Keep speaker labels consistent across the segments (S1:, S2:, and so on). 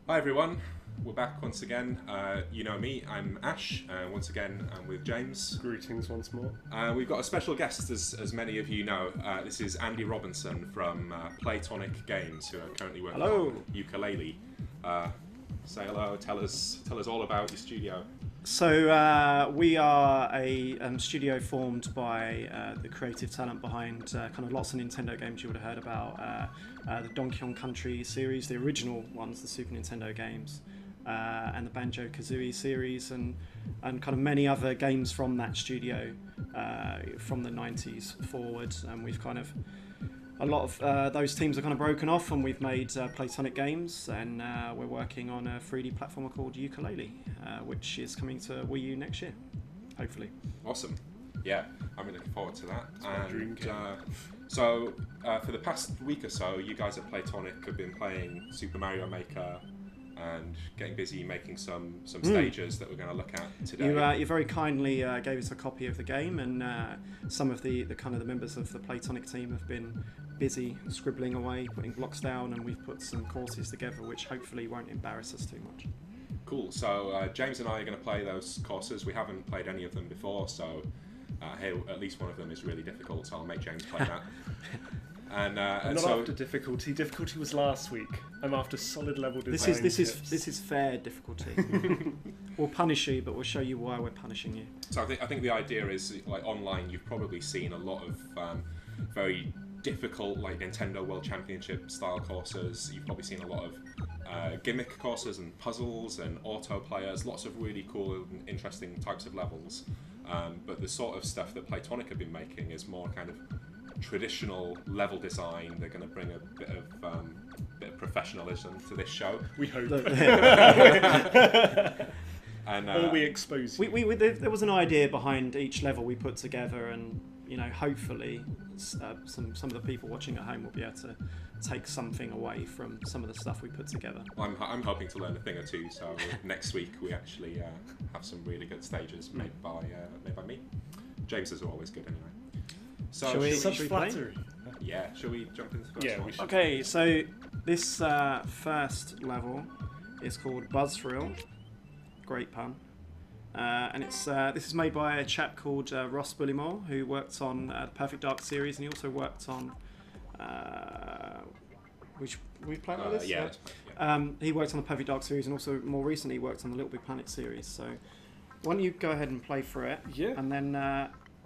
S1: Hi everyone, we're back once again. You know me, I'm Ash, once again I'm with James.
S2: Greetings once more.
S1: We've got a special guest, as many of you know. This is Andy Robinson from Playtonic Games, who are currently working on Yooka-Laylee. Say hello, tell us all about your studio.
S3: So we are a studio formed by the creative talent behind kind of lots of Nintendo games you would have heard about. The Donkey Kong Country series, the original ones, the Super Nintendo games, and the Banjo-Kazooie series, and kind of many other games from that studio from the 90s forward. And we've kind of a lot of those teams are kind of broken off, and we've made Playtonic Games, and we're working on a 3D platformer called Yooka-Laylee, which is coming to Wii U next year, hopefully.
S1: Awesome. Yeah, I'm really looking forward to that.
S2: Dream game.
S1: So, for the past week or so, you guys at Playtonic have been playing Super Mario Maker and getting busy making some stages that we're going to look at today.
S3: You very kindly gave us a copy of the game, and some of the kind of the members of the Playtonic team have been busy scribbling away, putting blocks down, and we've put some courses together which hopefully won't embarrass us too much.
S1: Cool. So James and I are going to play those courses. We haven't played any of them before, so here at least one of them is really difficult, so I'll make James play that. And
S2: I'm not
S1: so
S2: after difficulty. Difficulty was last week. I'm after solid level design.
S3: This is fair difficulty. We'll punish you, but we'll show you why we're punishing you.
S1: So I think the idea is, like, online you've probably seen a lot of very difficult, like, Nintendo World Championship style courses. You've probably seen a lot of gimmick courses and puzzles and auto players, lots of really cool and interesting types of levels. But the sort of stuff that Playtonic have been making is more kind of traditional level design. They're going to bring a bit of professionalism to this show.
S2: We hope.
S1: And
S2: or we expose you.
S3: There was an idea behind each level we put together, and hopefully some of the people watching at home will be able to take something away from some of the stuff we put together.
S1: I'm hoping to learn a thing or two. So next week we actually have some really good stages made by me. James is always good anyway. So
S2: Such flattery.
S1: Yeah, shall we jump into the first one?
S2: We should.
S3: Okay, so this first level is called Buzzthrill. Great pun. And this is made by a chap called Ross Bullimore, who worked on the Perfect Dark series, and he also worked on which we played like this.
S1: Yeah.
S3: He worked on the Perfect Dark series, and also more recently worked on the Little Big Planet series. So why don't you go ahead and play for it?
S2: Yeah.
S3: And then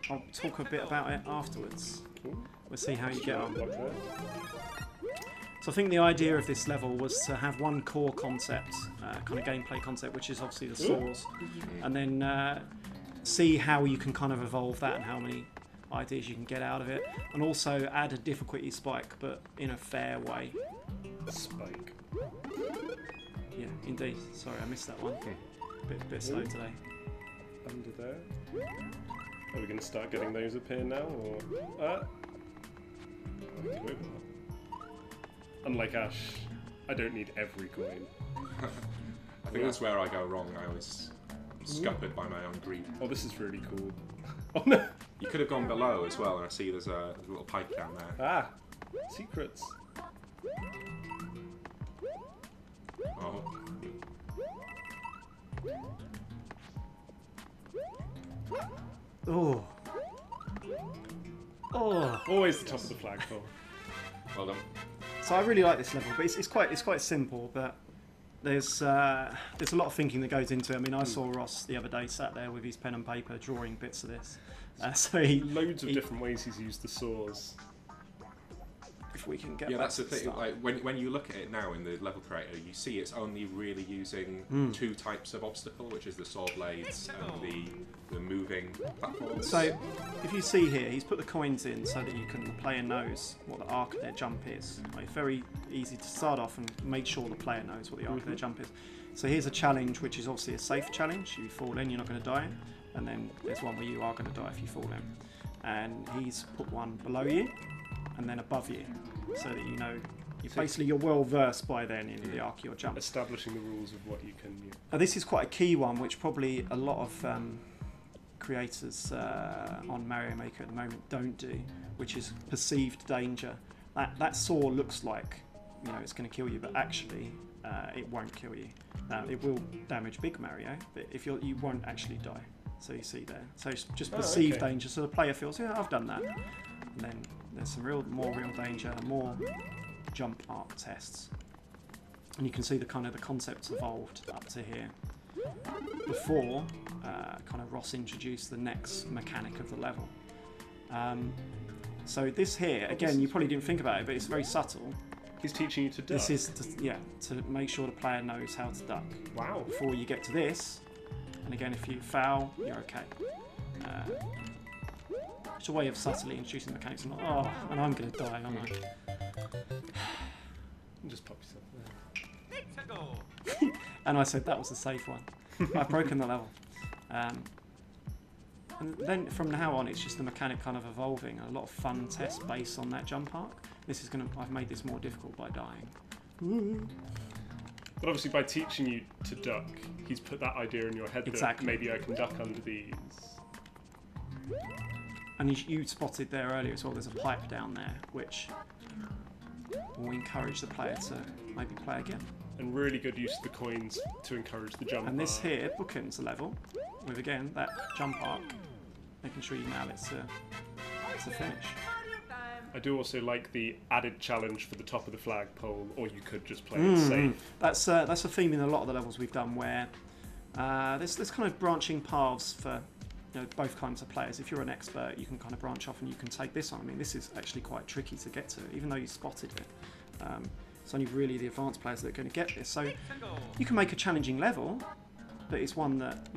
S3: I'll talk a bit about it afterwards.
S2: Cool.
S3: We'll see how you get on.
S2: Like that.
S3: So I think the idea of this level was to have one core concept, kind of gameplay concept, which is obviously the saws, and then see how you can kind of evolve that and how many ideas you can get out of it, and also add a difficulty spike, but in a fair way.
S2: Spike.
S3: Yeah, indeed. Sorry, I missed that one. Bit slow today.
S2: Under there. Are we going to start getting those up here now, or? Unlike Ash, I don't need every coin.
S1: I think that's where I go wrong. I'm scuppered by my own greed.
S2: Oh, this is really cool. Oh no!
S1: You could have gone below as well, and I see there's a little pipe down there.
S2: Ah! Secrets.
S1: Oh.
S3: Oh. Oh.
S2: Always the top of the flagpole.
S1: Well done.
S3: So I really like this level, but it's quite simple. But there's a lot of thinking that goes into it. I mean, I saw Ross the other day sat there with his pen and paper drawing bits of this.
S2: Loads of different ways he's used the saws.
S3: If we can get
S1: that's the thing. Like when you look at it now in the level creator, you see it's only really using two types of obstacle, which is the saw blades and the moving platforms.
S3: So if you see here, he's put the coins in so that you can the player knows what the arc of their jump is. Like, very easy to start off and make sure the player knows what the arc of their jump is. So here's a challenge, which is obviously a safe challenge. You fall in, you're not going to die. And then there's one where you are going to die if you fall in. And he's put one below you and then above you, so that you know you're well versed by then in the arc of your jump.
S2: Establishing the rules of what you can use.
S3: This is quite a key one, which probably a lot of creators on Mario Maker at the moment don't do, which is perceived danger. That saw looks like you know, it's going to kill you, but actually it won't kill you. It will damage Big Mario, but you won't actually die. So you see there. So it's just perceived danger. So the player feels, yeah, I've done that. And then there's some more real danger, more jump art tests. And you can see the concepts evolved up to here. Before kind of Ross introduced the next mechanic of the level. So this here, again, you probably didn't think about it, but it's very subtle.
S2: He's teaching you to duck.
S3: This is to make sure the player knows how to duck.
S2: Wow.
S3: Before you get to this, and again, if you foul, you're okay. It's a way of subtly introducing mechanics. And I'm going to die, aren't I?
S2: Just pop yourself there.
S3: And I said that was a safe one. I've broken the level. And then from now on, it's just the mechanic kind of evolving. A lot of fun tests based on that jump arc. I've made this more difficult by dying.
S2: But obviously, by teaching you to duck, he's put that idea in your head that maybe I can duck under these.
S3: And you spotted there earlier as well. There's a pipe down there, which will encourage the player to maybe play again.
S2: And really good use of the coins to encourage the jump.
S3: And this here bookends the level with, again, that jump arc, making sure you nail it to finish.
S2: I do also like the added challenge for the top of the flagpole, or you could just play it safe.
S3: That's a theme in a lot of the levels we've done, where there's kind of branching paths for both kinds of players. If you're an expert, you can kind of branch off and you can take this on. I mean, this is actually quite tricky to get to, even though you spotted it. It's only really the advanced players that are going to get this. So you can make a challenging level, but it's one that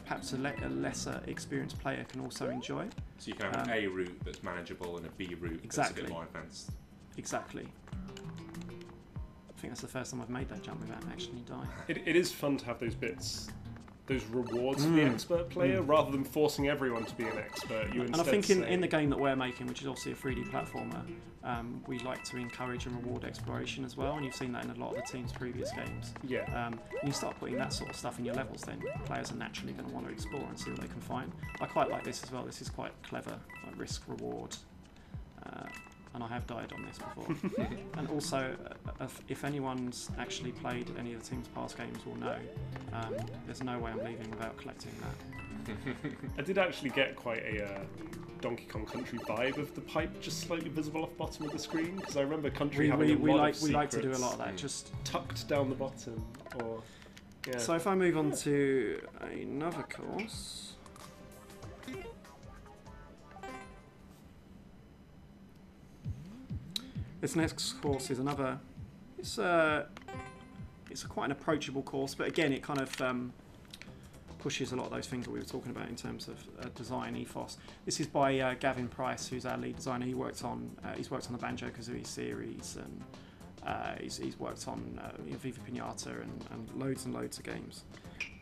S3: perhaps a lesser experienced player can also enjoy.
S1: So you can have an A route that's manageable and a B route that's a bit more advanced.
S3: Exactly. I think that's the first time I've made that jump without actually dying.
S2: It is fun to have those bits, those rewards for the expert player, rather than forcing everyone to be an expert.
S3: And I think in the game that we're making, which is obviously a 3D platformer, we like to encourage and reward exploration as well, and you've seen that in a lot of the team's previous games.
S2: Yeah.
S3: When you start putting that sort of stuff in your levels, then players are naturally going to want to explore and see what they can find. I quite like this as well. This is quite clever, like risk-reward. And I have died on this before. And also, if anyone's actually played any of the team's past games will know, there's no way I'm leaving without collecting that.
S2: I did actually get quite a Donkey Kong Country vibe of the pipe just slightly visible off the bottom of the screen, because I remember Country having a lot of secrets.
S3: We like to do a lot of that, just
S2: tucked down the bottom. Or yeah.
S3: So if I move on to another course. This next course is another. It's quite an approachable course, but again, it kind of pushes a lot of those things that we were talking about in terms of design ethos. This is by Gavin Price, who's our lead designer. He's worked on the Banjo-Kazooie series, and he's worked on Viva Pinata and loads and loads of games.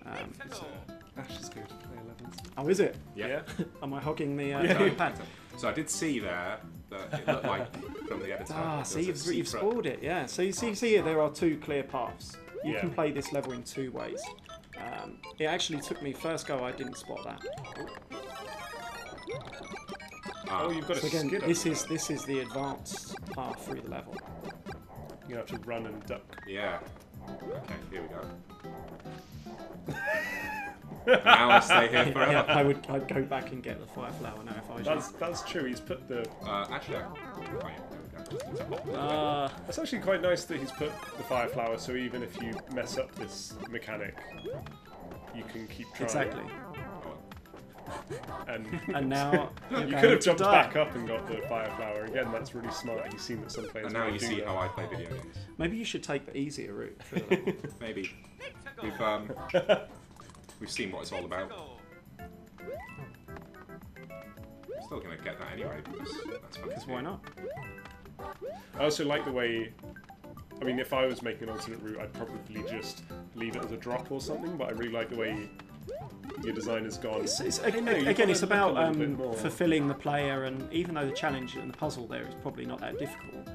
S2: Ash is going to play 11.
S3: Oh, is it?
S1: Yeah.
S3: Am I hogging the pad?
S1: So I did see there that it looked like from the editor.
S3: See, you've spoiled it, yeah. So you see here, there are two clear paths. You can play this level in two ways. It actually took me first go, I didn't spot that.
S2: You've got
S3: so again, this is the advanced path through the level.
S2: You have to run and duck.
S1: Yeah. Okay, here we go. Now I stay here forever.
S3: Yeah, I'd go back and get the fire flower now if I was you.
S2: That's true. He's put the.
S1: Actually,
S2: It's actually quite nice that he's put the fire flower, so even if you mess up this mechanic, you can keep trying.
S3: Exactly.
S2: And
S3: now
S2: you could have jumped back up and got the fire flower again. That's really smart. He's seen that some players.
S1: And now you see how I play video games.
S3: Maybe you should take the easier route.
S1: Maybe. We've seen what it's all about. I'm still gonna get that anyway because that's fun.
S3: Because why not?
S2: I also like the way. I mean, if I was making an alternate route, I'd probably just leave it as a drop or something. But I really like the way your design has gone.
S3: Again, it's about fulfilling the player, and even though the challenge and the puzzle there is probably not that difficult,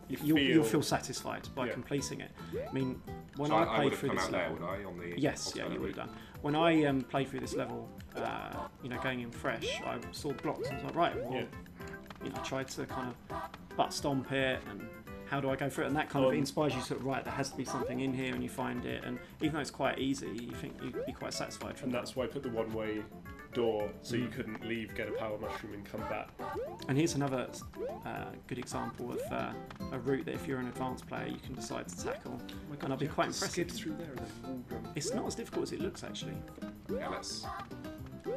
S3: you'll feel satisfied by completing it. I mean, when I played through this level,
S1: would I? On the
S3: yes, yeah, you would have done. When I played through this level, going in fresh, I saw blocks and I was like, right, well, I tried to kind of butt stomp it and how do I go through it? And that kind of inspires you to, right, there has to be something in here, and you find it. And even though it's quite easy, you think you'd be quite satisfied from
S2: And
S3: that.
S2: that's why I put the one-way door, so you couldn't leave, get a power mushroom, and come back.
S3: And here's another good example of a route that if you're an advanced player, you can decide to tackle. And I'll be quite impressed.
S2: Skid through there and then wall jump.
S3: It's not as difficult as it looks, actually.
S1: Yeah, let's.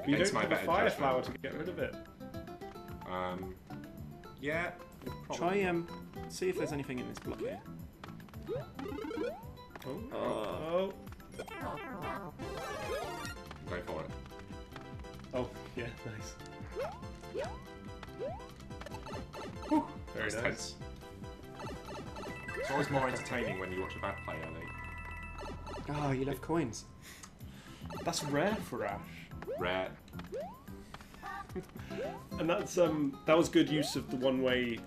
S2: You
S1: Against
S2: don't
S1: my
S2: have a
S1: better
S2: fire
S1: judgment.
S2: flower to get rid of it.
S1: Yeah.
S3: Try see if there's anything in this block here.
S2: Oh.
S1: Go for it.
S2: Oh, yeah, nice.
S1: Whew,
S2: Very
S1: that's
S2: nice.
S1: tense. It's always more entertaining when you watch a bad player, Lee.
S3: Oh, you left coins.
S2: That's rare for Ash.
S1: Rare.
S2: And that's that was good use of the one-way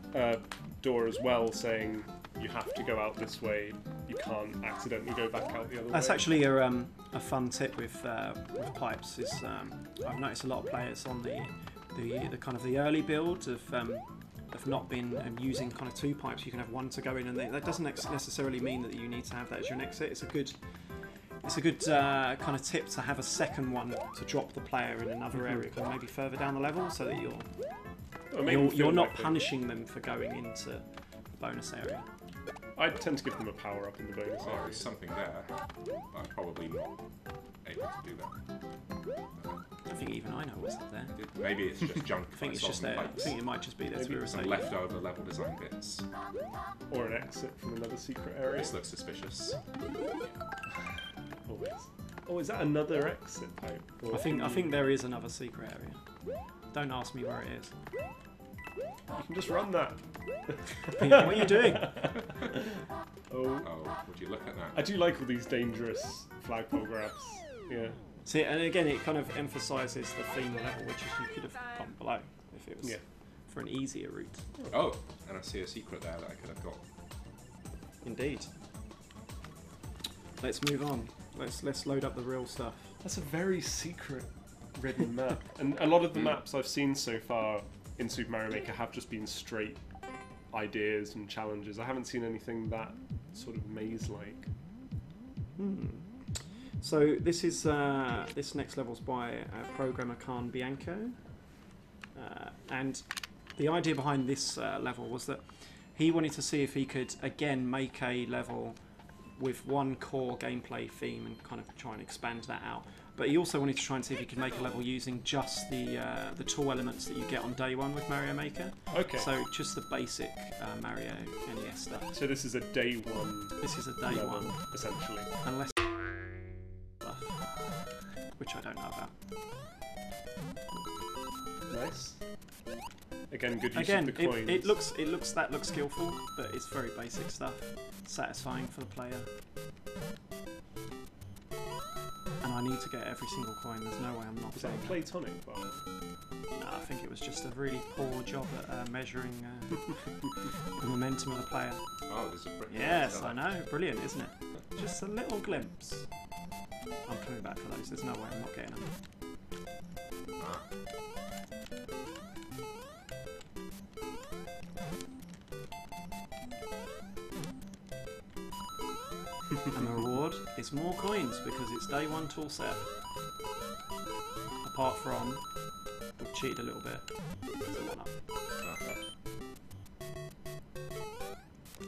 S2: door as well, saying you have to go out this way. You can't accidentally go back out the other way.
S3: That's actually a fun tip with pipes. Is I've noticed a lot of players on the kind of the early build have not been using kind of two pipes. You can have one to go in, and that doesn't necessarily mean that you need to have that as your next exit. It's a good kind of tip to have a second one to drop the player in another area, kind of maybe further down the level, so that you're not punishing them for going into the bonus area.
S2: I tend to give them a power up in the bonus
S1: Oh,
S2: area.
S1: there's something there, but I'm probably not able to do that.
S3: I think even I know what's up there.
S1: Maybe it's just junk.
S3: I think it's just there. I think it might just be there to
S2: Maybe
S3: irritate
S1: Some
S3: you.
S1: leftover level design bits.
S2: Or an exit from another secret area.
S1: This looks suspicious.
S2: Always. Oh, is that another exit pipe? Or
S3: I think there is another secret area. Don't ask me where it is.
S2: you can just run that.
S3: What are you doing?
S2: Oh.
S1: Oh, would you look at
S2: I
S1: that?
S2: do like all these dangerous flagpole grabs. Yeah.
S3: See, and again, it kind of emphasises the theme level, which is you could have gone below if it was for an easier route.
S1: Oh, and I see a secret there that I could have got.
S3: Indeed. Let's move on. Let's load up the real stuff.
S2: That's a very secret-ridden map. And a lot of the maps I've seen so far in Super Mario Maker have just been straight ideas and challenges. I haven't seen anything that sort of maze-like.
S3: So this is this next level's by programmer Khan Bianco, and the idea behind this level was that he wanted to see if he could again make a level with one core gameplay theme and kind of try and expand that out. But he also wanted to try and see if he could make a level using just the tool elements that you get on day one with Mario Maker.
S2: Okay.
S3: So just the basic Mario NES stuff.
S2: So this is a day one.
S3: This is a day
S2: level,
S3: one,
S2: essentially.
S3: unless stuff, which I don't know about.
S2: Nice. Again, good use
S3: Again,
S2: of the coins.
S3: it looks skillful, but it's very basic stuff. Satisfying for the player. And I need to get every single coin. There's no way I'm not
S2: Is that
S3: doing
S2: a Playtonic bar?
S3: No, I think it was just a really poor job at measuring the momentum of the player.
S1: Oh, there's a brick.
S3: Yes, I know. Brilliant, isn't it? Just a little glimpse. I'm coming back for those. There's no way I'm not getting them.
S1: Ah.
S3: And the reward is more coins because it's day one tool set. Apart from, we've cheated a little bit. There's a one up.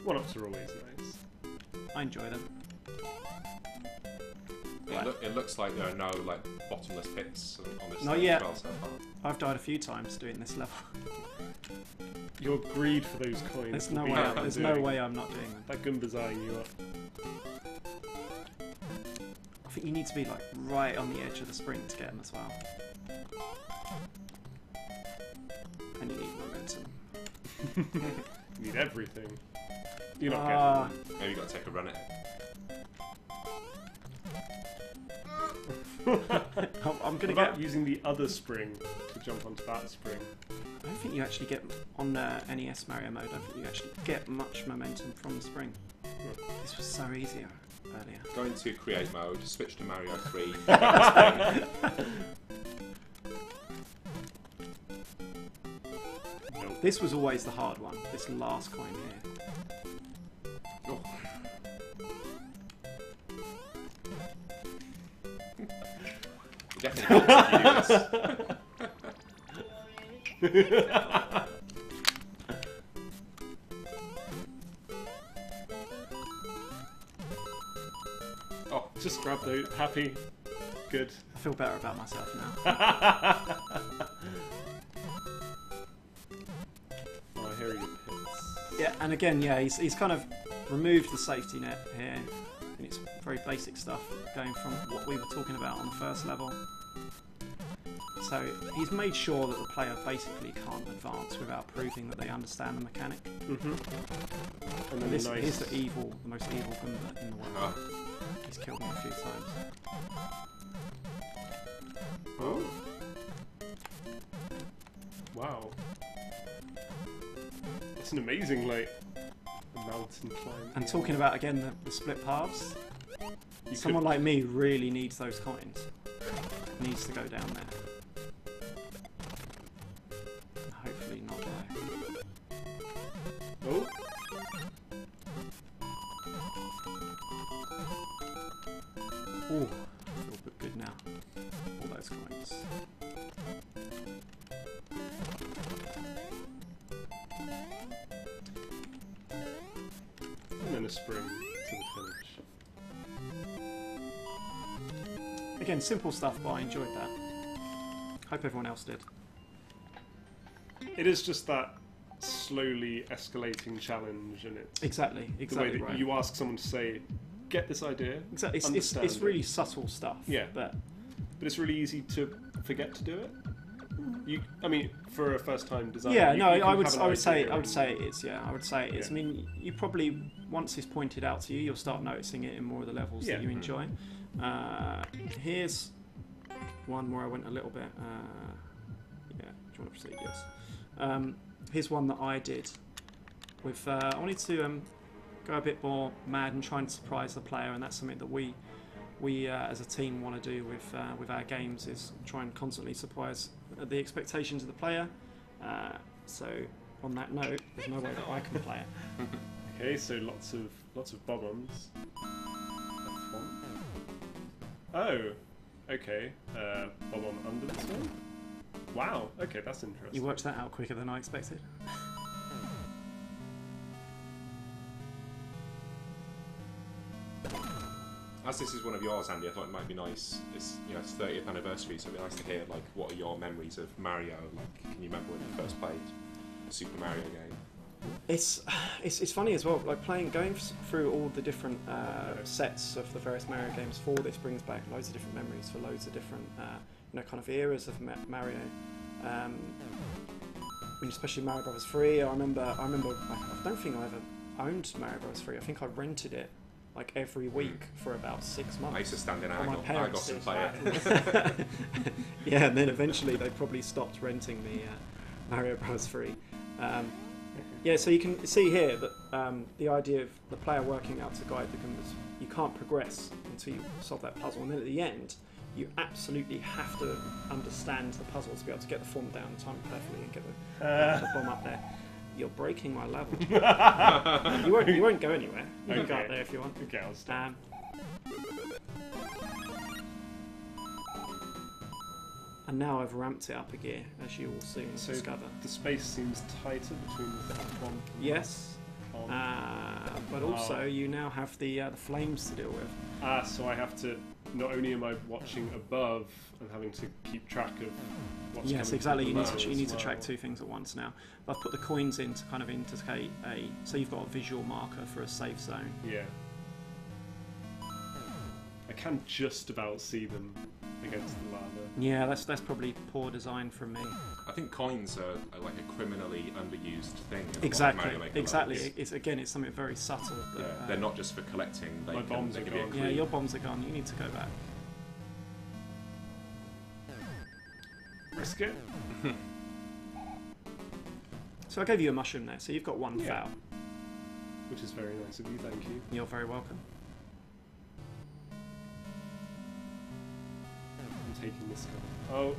S2: One-ups are always nice.
S3: I enjoy them.
S1: It looks like there are no like bottomless pits on this
S3: Not
S1: stage
S3: yet.
S1: as well so far.
S3: I've died a few times doing this level.
S2: Your greed for those coins.
S3: There's
S2: will
S3: no
S2: be
S3: way.
S2: undoing.
S3: There's no way I'm not doing them.
S2: That Goomba's eyeing you up.
S3: I think you need to be like right on the edge of the spring to get them as well. And you need momentum.
S2: You need everything. You're not getting them.
S1: Maybe you got to take a run at it.
S3: I'm gonna
S2: What about
S3: get.
S2: using the other spring to jump onto that spring?
S3: I don't think you actually get on NES Mario mode. I don't think you actually get much momentum from the spring. This was so easy earlier.
S1: Go into create mode, switch to Mario 3.
S2: Nope.
S3: This was always the hard one. This last coin here.
S1: It definitely helps if you do this. Oh,
S2: Just grab those. Happy. Good.
S3: I feel better about myself now.
S2: Oh, I hear you pits.
S3: Yeah, and again, yeah, he's kind of removed the safety net here, and it's very basic stuff, going from what we were talking about on the first level. So he's made sure that the player basically can't advance without proving that they understand the mechanic.
S2: Mm-hmm. And then
S3: This
S2: nice.
S3: is the most evil Goomba in the world.
S1: Oh.
S3: He's killed me a few times.
S2: Oh. Wow. That's an amazing, like, mountain climb.
S3: And talking about, again, the split paths,
S2: You
S3: someone
S2: could-
S3: like me really needs those coins. Needs to go down there. Hopefully not die.
S2: Oh.
S3: Ooh, feel good now. All those coins.
S2: And then a spring to the finish.
S3: Again, simple stuff, but I enjoyed that. Hope everyone else did.
S2: It is just that slowly escalating challenge, and it's
S3: Exactly
S2: the way that
S3: right.
S2: you ask someone to say, "Get this idea."
S3: Exactly, it's
S2: understand
S3: really
S2: it.
S3: subtle stuff.
S2: Yeah.
S3: But
S2: But it's really easy to forget to do it. I mean, for a first-time designer.
S3: yeah,
S2: you
S3: no,
S2: can
S3: I would
S2: have an
S3: say
S2: idea
S3: I would
S2: and-
S3: say it is. Yeah, I would say it is.
S2: Yeah.
S3: I mean, you probably once it's pointed out to you, you'll start noticing it in more of the levels
S2: Yeah.
S3: that you enjoy. Here's one where I went a little bit. Yeah, do you want to proceed? Yes. Here's one that I did with. I wanted to go a bit more mad and try and surprise the player, and that's something that we as a team want to do with our games, is try and constantly surprise the expectations of the player. So on that note, there's no way that I can play it.
S2: Okay, so lots of bob-ombs. Oh, okay. Bob-omb under this one. Wow. Okay, that's interesting.
S3: You worked that out quicker than I expected.
S1: As this is one of yours, Andy, I thought it might be nice. It's its 30th anniversary, so it'd be nice to hear like what are your memories of Mario? Like, can you remember when you first played a Super Mario game?
S3: It's funny as well. Like going through all the different sets of the various Mario games for this brings back loads of different memories for loads of different kind of eras of Mario. I mean, especially Mario Bros. 3. I remember. I don't think I ever owned Mario Bros. 3. I think I rented it like every week for about 6 months.
S1: I used to stand in
S3: Or my
S1: Argos
S3: parents
S1: and
S3: did.
S1: play it.
S3: Yeah, and then eventually they probably stopped renting the Mario Bros. 3. Yeah, so you can see here that the idea of the player working out to guide the Goombas, you can't progress until you solve that puzzle, and then at the end, you absolutely have to understand the puzzle to be able to get the form down, time it perfectly, and get the bomb up there. You're breaking my level. you won't go anywhere. You can go
S2: Okay.
S3: up there if you want.
S2: Okay, I'll stop.
S3: And now I've ramped it up a gear, as you will soon
S2: So
S3: discover.
S2: the space seems tighter between the one.
S3: Yes,
S2: on.
S3: but also you now have the flames to deal with.
S2: So I have to. Not only am I watching above and having to keep track of what's
S3: Yes,
S2: coming
S3: exactly.
S2: from
S3: You need
S2: below
S3: to
S2: as well.
S3: track two things at once now. I've put the coins in to kind of indicate so you've got a visual marker for a safe zone.
S2: Yeah. I can just about see them against the lava.
S3: Yeah, that's probably poor design from me.
S1: I think coins are like a criminally underused thing. in a lot of
S3: Exactly,
S1: Mario Maker
S3: exactly.
S1: levels.
S3: It's something very subtle. That,
S1: Yeah, they're not just for collecting. They
S2: My bombs
S1: they
S2: are
S1: can be a
S2: gone.
S1: clue.
S3: Yeah, your bombs are gone. You need to go back.
S2: Risk it.
S3: So I gave you a mushroom there, so you've got one
S2: Yeah.
S3: foul.
S2: Which is very nice of you, thank you.
S3: You're very welcome.
S2: I'm taking this guy. Oh,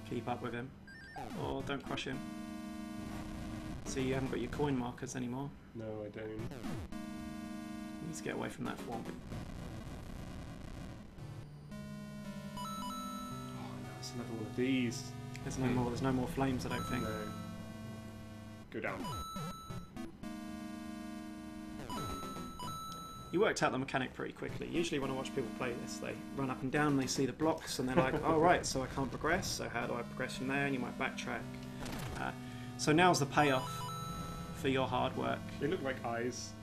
S3: Keep up with him. Or don't crush him. See, you haven't got your coin markers anymore.
S2: no, I don't.
S3: You need to get away from that form.
S2: another one of these.
S3: There's no more. There's no more flames, I don't think.
S2: No. Go down.
S3: You worked out the mechanic pretty quickly. Usually when I watch people play this, they run up and down, they see the blocks, and they're like, oh right, so I can't progress, so how do I progress from there? And you might backtrack. So now's the payoff for your hard work.
S2: They look like eyes.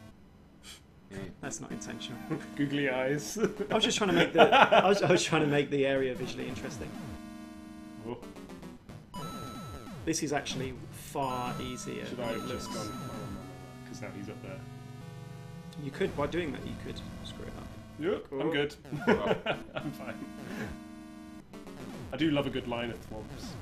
S3: That's not intentional.
S2: Googly eyes.
S3: I was just trying to make the I was trying to make the area visually interesting.
S2: Oh.
S3: This is actually far easier
S2: Should
S3: than
S2: I
S3: it
S2: have
S3: looks.
S2: just gone? Because now he's up there.
S3: You could, by doing that, you could screw it up.
S2: Yep,
S3: Cool.
S2: I'm good. I'm fine. I do love a good line of thwomps.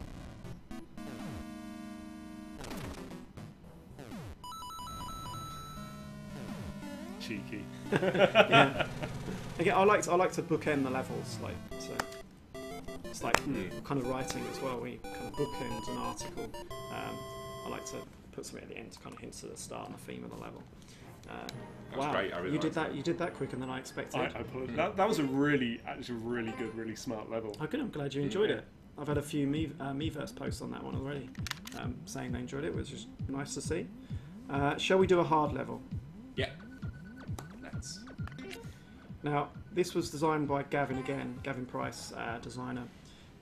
S2: Cheeky.
S3: Yeah. Again, I like to bookend the levels, like so. It's like kind of writing as well. We kind of bookend an article. I like to put something at the end to kind of hint to the start and the theme of the level.
S1: That's
S3: Wow,
S1: great. I really
S3: you did
S1: liked
S3: that. You did that quicker than I expected.
S2: That was a really good, really smart level.
S3: Oh, good. I'm glad you enjoyed it. I've had a few Miiverse posts on that one already, saying they enjoyed it, which is nice to see. Shall we do a hard level?
S1: Yeah. Let's.
S3: Now, this was designed by Gavin Price, designer.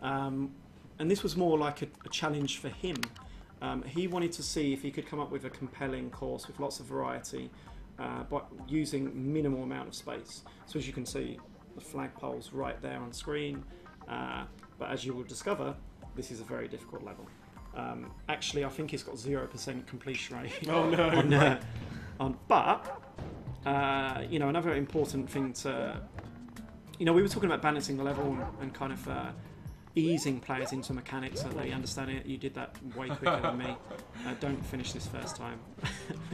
S3: And this was more like a challenge for him. He wanted to see if he could come up with a compelling course with lots of variety, but using minimal amount of space. So as you can see, the flagpole's right there on screen. But as you will discover, this is a very difficult level. Actually, I think it's got 0% completion rate.
S2: Oh no!
S3: But you know, another important thing to, you know, we were talking about balancing the level and kind of easing players into mechanics so they understand it. You did that way quicker than me. Don't finish this first time.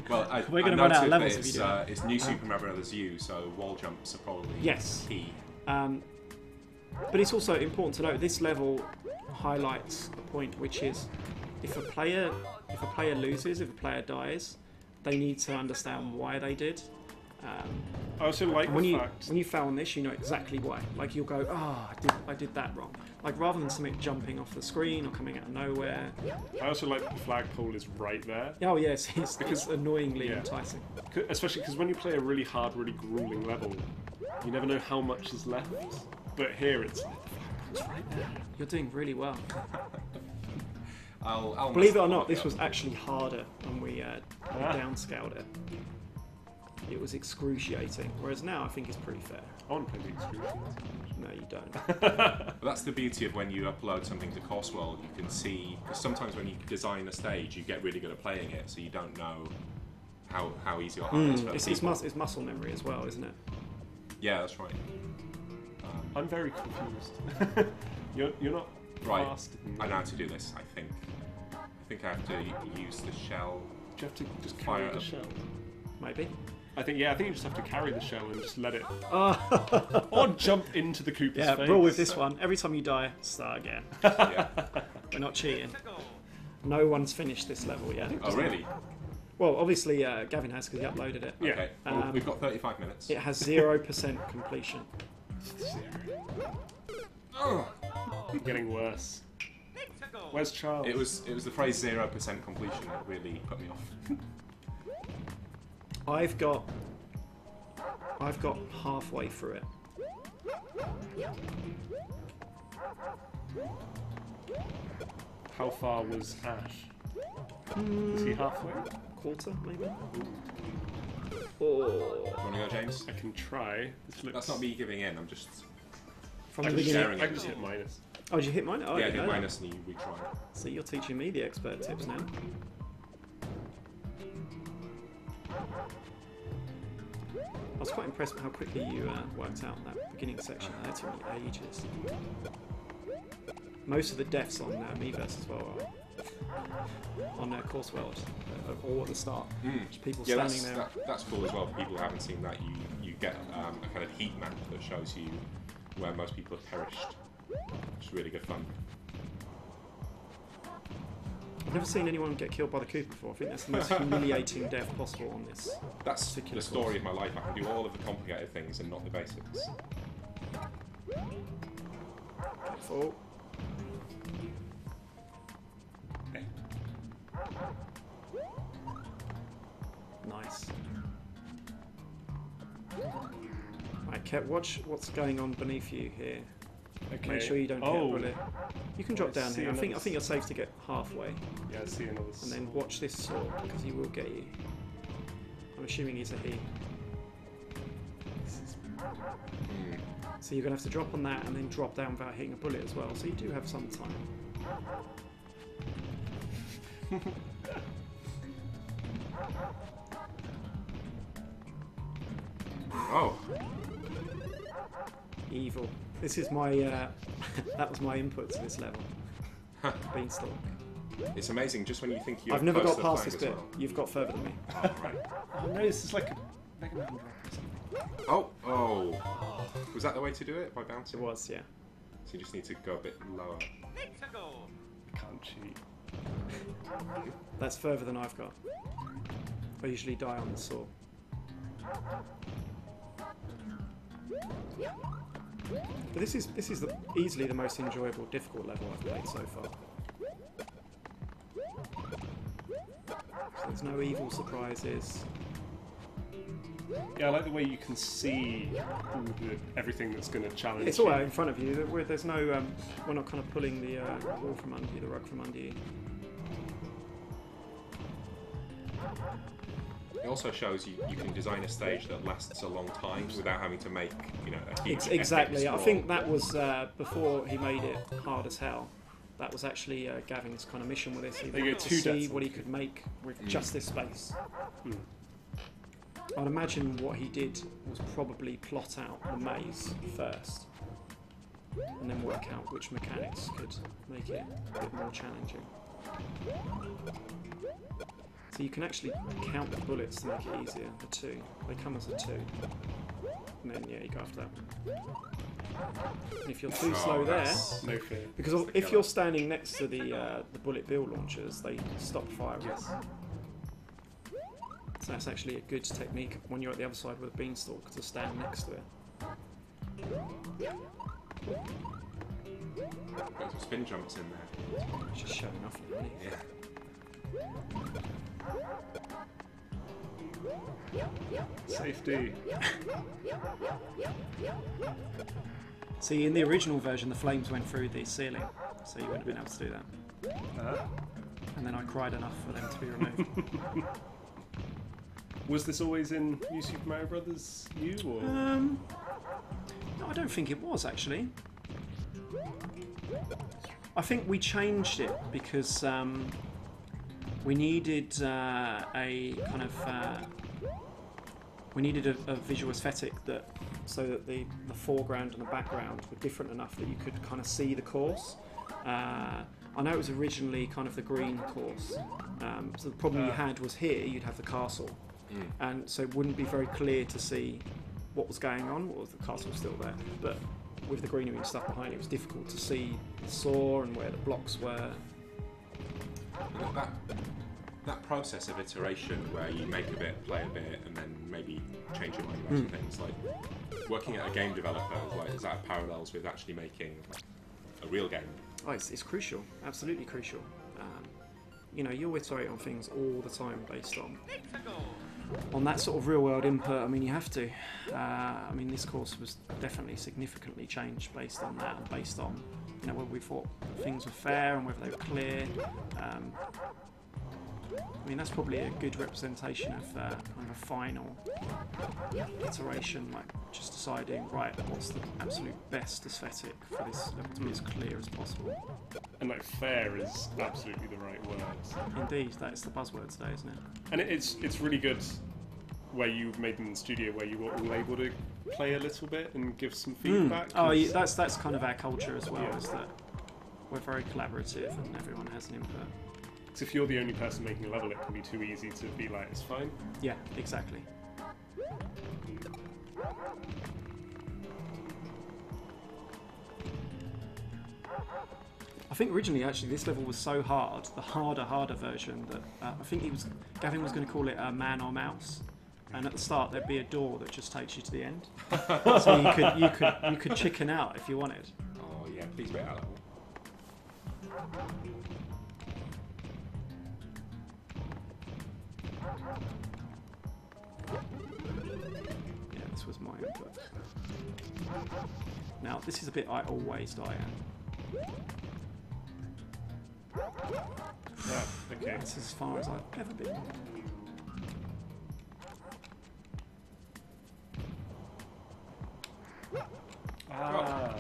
S1: Well,
S3: We're going to run out of levels
S1: that
S3: if you do that.
S1: it's new Super Mario Bros. U, so wall jumps are probably key.
S3: But it's also important to note this level highlights a point, which is if a player loses, if a player dies, they need to understand why they did.
S2: I also like
S3: when
S2: the fact
S3: you fail on this, you know exactly why. Like you'll go, I did that wrong. Like rather than something jumping off the screen or coming out of nowhere.
S2: I also like that the flagpole is right there.
S3: Oh yes, it's annoyingly enticing.
S2: Especially because when you play a really hard, really grueling level, you never know how much is left. But here it's like the flagpole's right there.
S3: You're doing really well.
S1: I'll
S3: Believe it or not, this was actually harder when we downscaled it. It was excruciating, whereas now I think it's pretty fair.
S2: I want to play the excruciating.
S3: No, you don't.
S1: But that's the beauty of when you upload something to Course World. You can see, because sometimes when you design a stage, you get really good at playing it, so you don't know how easy or hard it is for
S3: It's muscle memory as well, isn't it?
S1: Yeah, that's right.
S2: I'm very confused. you're not
S1: Right,
S2: fast.
S1: I know how to do this. I think I have to use the shell.
S2: Do you have to just carry
S1: Fire
S2: the
S1: up.
S2: shell?
S3: Maybe.
S2: I think you just have to carry the shell and just let it, or jump into the Koopa's face.
S3: Rule with this one. Every time you die, start again.
S1: Yeah.
S3: We're not cheating. No one's finished this level yet.
S1: Oh, really?
S3: Well, obviously Gavin has because he uploaded it.
S2: Yeah.
S1: Okay. Well, we've got 35 minutes.
S3: It has 0% completion.
S2: I'm getting worse. Where's Charles?
S1: It was the phrase 0% completion that really put me off.
S3: I've got halfway through it.
S2: How far was Ash? Is he halfway?
S3: Quarter, maybe? Oh.
S1: Do you want to go, James?
S2: I can try. This looks...
S1: That's not me giving in. I'm just
S3: From
S2: I
S3: the
S2: can,
S3: beginning.
S1: sharing
S2: I
S1: it.
S2: can just hit minus.
S3: Oh, did you hit mine? Oh,
S1: yeah,
S3: I
S1: hit
S3: didn't know
S1: minus and you retry.
S3: that. So you're teaching me the expert tips now. I was quite impressed with how quickly you worked out that beginning section. That took me ages. Most of the deaths on Miiverse as well are on Course World, all at the start. Just people standing there.
S1: That's cool as well. For people who haven't seen that, you get a kind of heat map that shows you where most people have perished. It's really good fun.
S3: I've never seen anyone get killed by the Koopa before. I think that's the most humiliating death possible on this.
S1: That's
S3: particular
S1: the story of my life. I can do all of the complicated things and not the basics.
S3: Careful.
S2: Okay.
S3: Nice. Right, Ket, watch what's going on beneath you here.
S2: Okay.
S3: Make sure you don't hit a bullet. You can drop
S2: I
S3: down
S2: see
S3: here. I think
S2: another
S3: you're safe to get halfway.
S2: Yeah, I see another.
S3: And then watch this sword, because he will get you. I'm assuming he's a he. So you're going to have to drop on that and then drop down without hitting a bullet as well. So you do have some time.
S1: Oh.
S3: Evil. This is my... that was my input to this level. Beanstalk.
S1: It's amazing, just when you think you're
S3: I've never
S1: close
S3: got
S1: to
S3: past
S1: the
S3: this
S1: flag
S3: bit.
S1: as well.
S3: You've got further than me.
S1: Oh, right.
S2: Oh no, this is like a Mega Man drop or something.
S1: Oh. Was that the way to do it? By bouncing?
S3: It was, yeah.
S1: So you just need to go a bit lower.
S2: Can't cheat.
S3: That's further than I've got. I usually die on the saw. But this is easily the most enjoyable, difficult level I've played so far. So there's no evil surprises.
S2: Yeah, I like the way you can see everything that's going to challenge
S3: It's all out in front of you. There's no, we're not kind of pulling the wall from under you, the rug from under you.
S1: It also shows you can design a stage that lasts a long time without having to make, you know, a huge
S3: Exactly.
S1: epic
S3: I
S1: scroll.
S3: think that was before he made it hard as hell. That was actually Gavin's kind of mission with this. He
S2: There you
S3: wanted
S2: go,
S3: to
S2: 2
S3: see
S2: deaths.
S3: what he could make with just this space. I'd imagine what he did was probably plot out the maze first, and then work out which mechanics could make it a bit more challenging. So you can actually count the bullets to make it easier, the 2. They come as a 2. And then, yeah, you go after that one. And if you're too slow there,
S2: No fear.
S3: because if you're standing next to the bullet bill launchers, they stop firing.
S2: Yes.
S3: So that's actually a good technique when you're at the other side with a beanstalk to stand next to it.
S1: Got some spin jumps in there.
S3: It's just showing off, really.
S1: Yeah.
S2: Safety.
S3: See, in the original version, the flames went through the ceiling, so you wouldn't have been able to do that. And then I cried enough for them to be removed.
S2: Was this always in New Super Mario Brothers U, or?
S3: No, I don't think it was, actually. I think we changed it because we needed a kind of we needed a visual aesthetic so that the foreground and the background were different enough that you could kind of see the course. I know it was originally kind of the green course, so the problem you had was here you'd have the castle, and so it wouldn't be very clear to see what was going on. Or the castle was still there, but with the greenery and stuff behind it was difficult to see the saw and where the blocks were.
S1: That process of iteration where you make a bit, play a bit, and then maybe change your mind about some things, like working at a game developer, like is that parallels with actually making a real game?
S3: Oh, it's crucial, absolutely crucial. You know, you'll iterate on things all the time based on that sort of real world input. I mean, you have to. I mean, this course was definitely significantly changed based on that, and based on, you know, whether we thought things were fair and whether they were clear. I mean, that's probably a good representation of kind of a final iteration, like just deciding, right, what's the absolute best aesthetic for this level to be as clear as possible.
S2: And like fair is absolutely the right word.
S3: Indeed, that is the buzzword today, isn't it?
S2: And it's really good where you made them in the studio where you were all able to play a little bit and give some feedback.
S3: Oh, yeah, that's kind of our culture as well,
S2: Yeah.
S3: is that we're very collaborative and everyone has an input.
S2: Because if you're the only person making a level, it can be too easy to be like, it's fine.
S3: Yeah, exactly. I think originally, actually, this level was so hard, the harder version, that I think Gavin was going to call it Man or Mouse. And at the start, there'd be a door that just takes you to the end, so you could chicken out if you wanted.
S1: Oh yeah, please wait out.
S3: Yeah, this was my input. Now, this is a bit I always die at.
S2: Ah, okay.
S3: This is as far as I've ever been.
S2: Ah.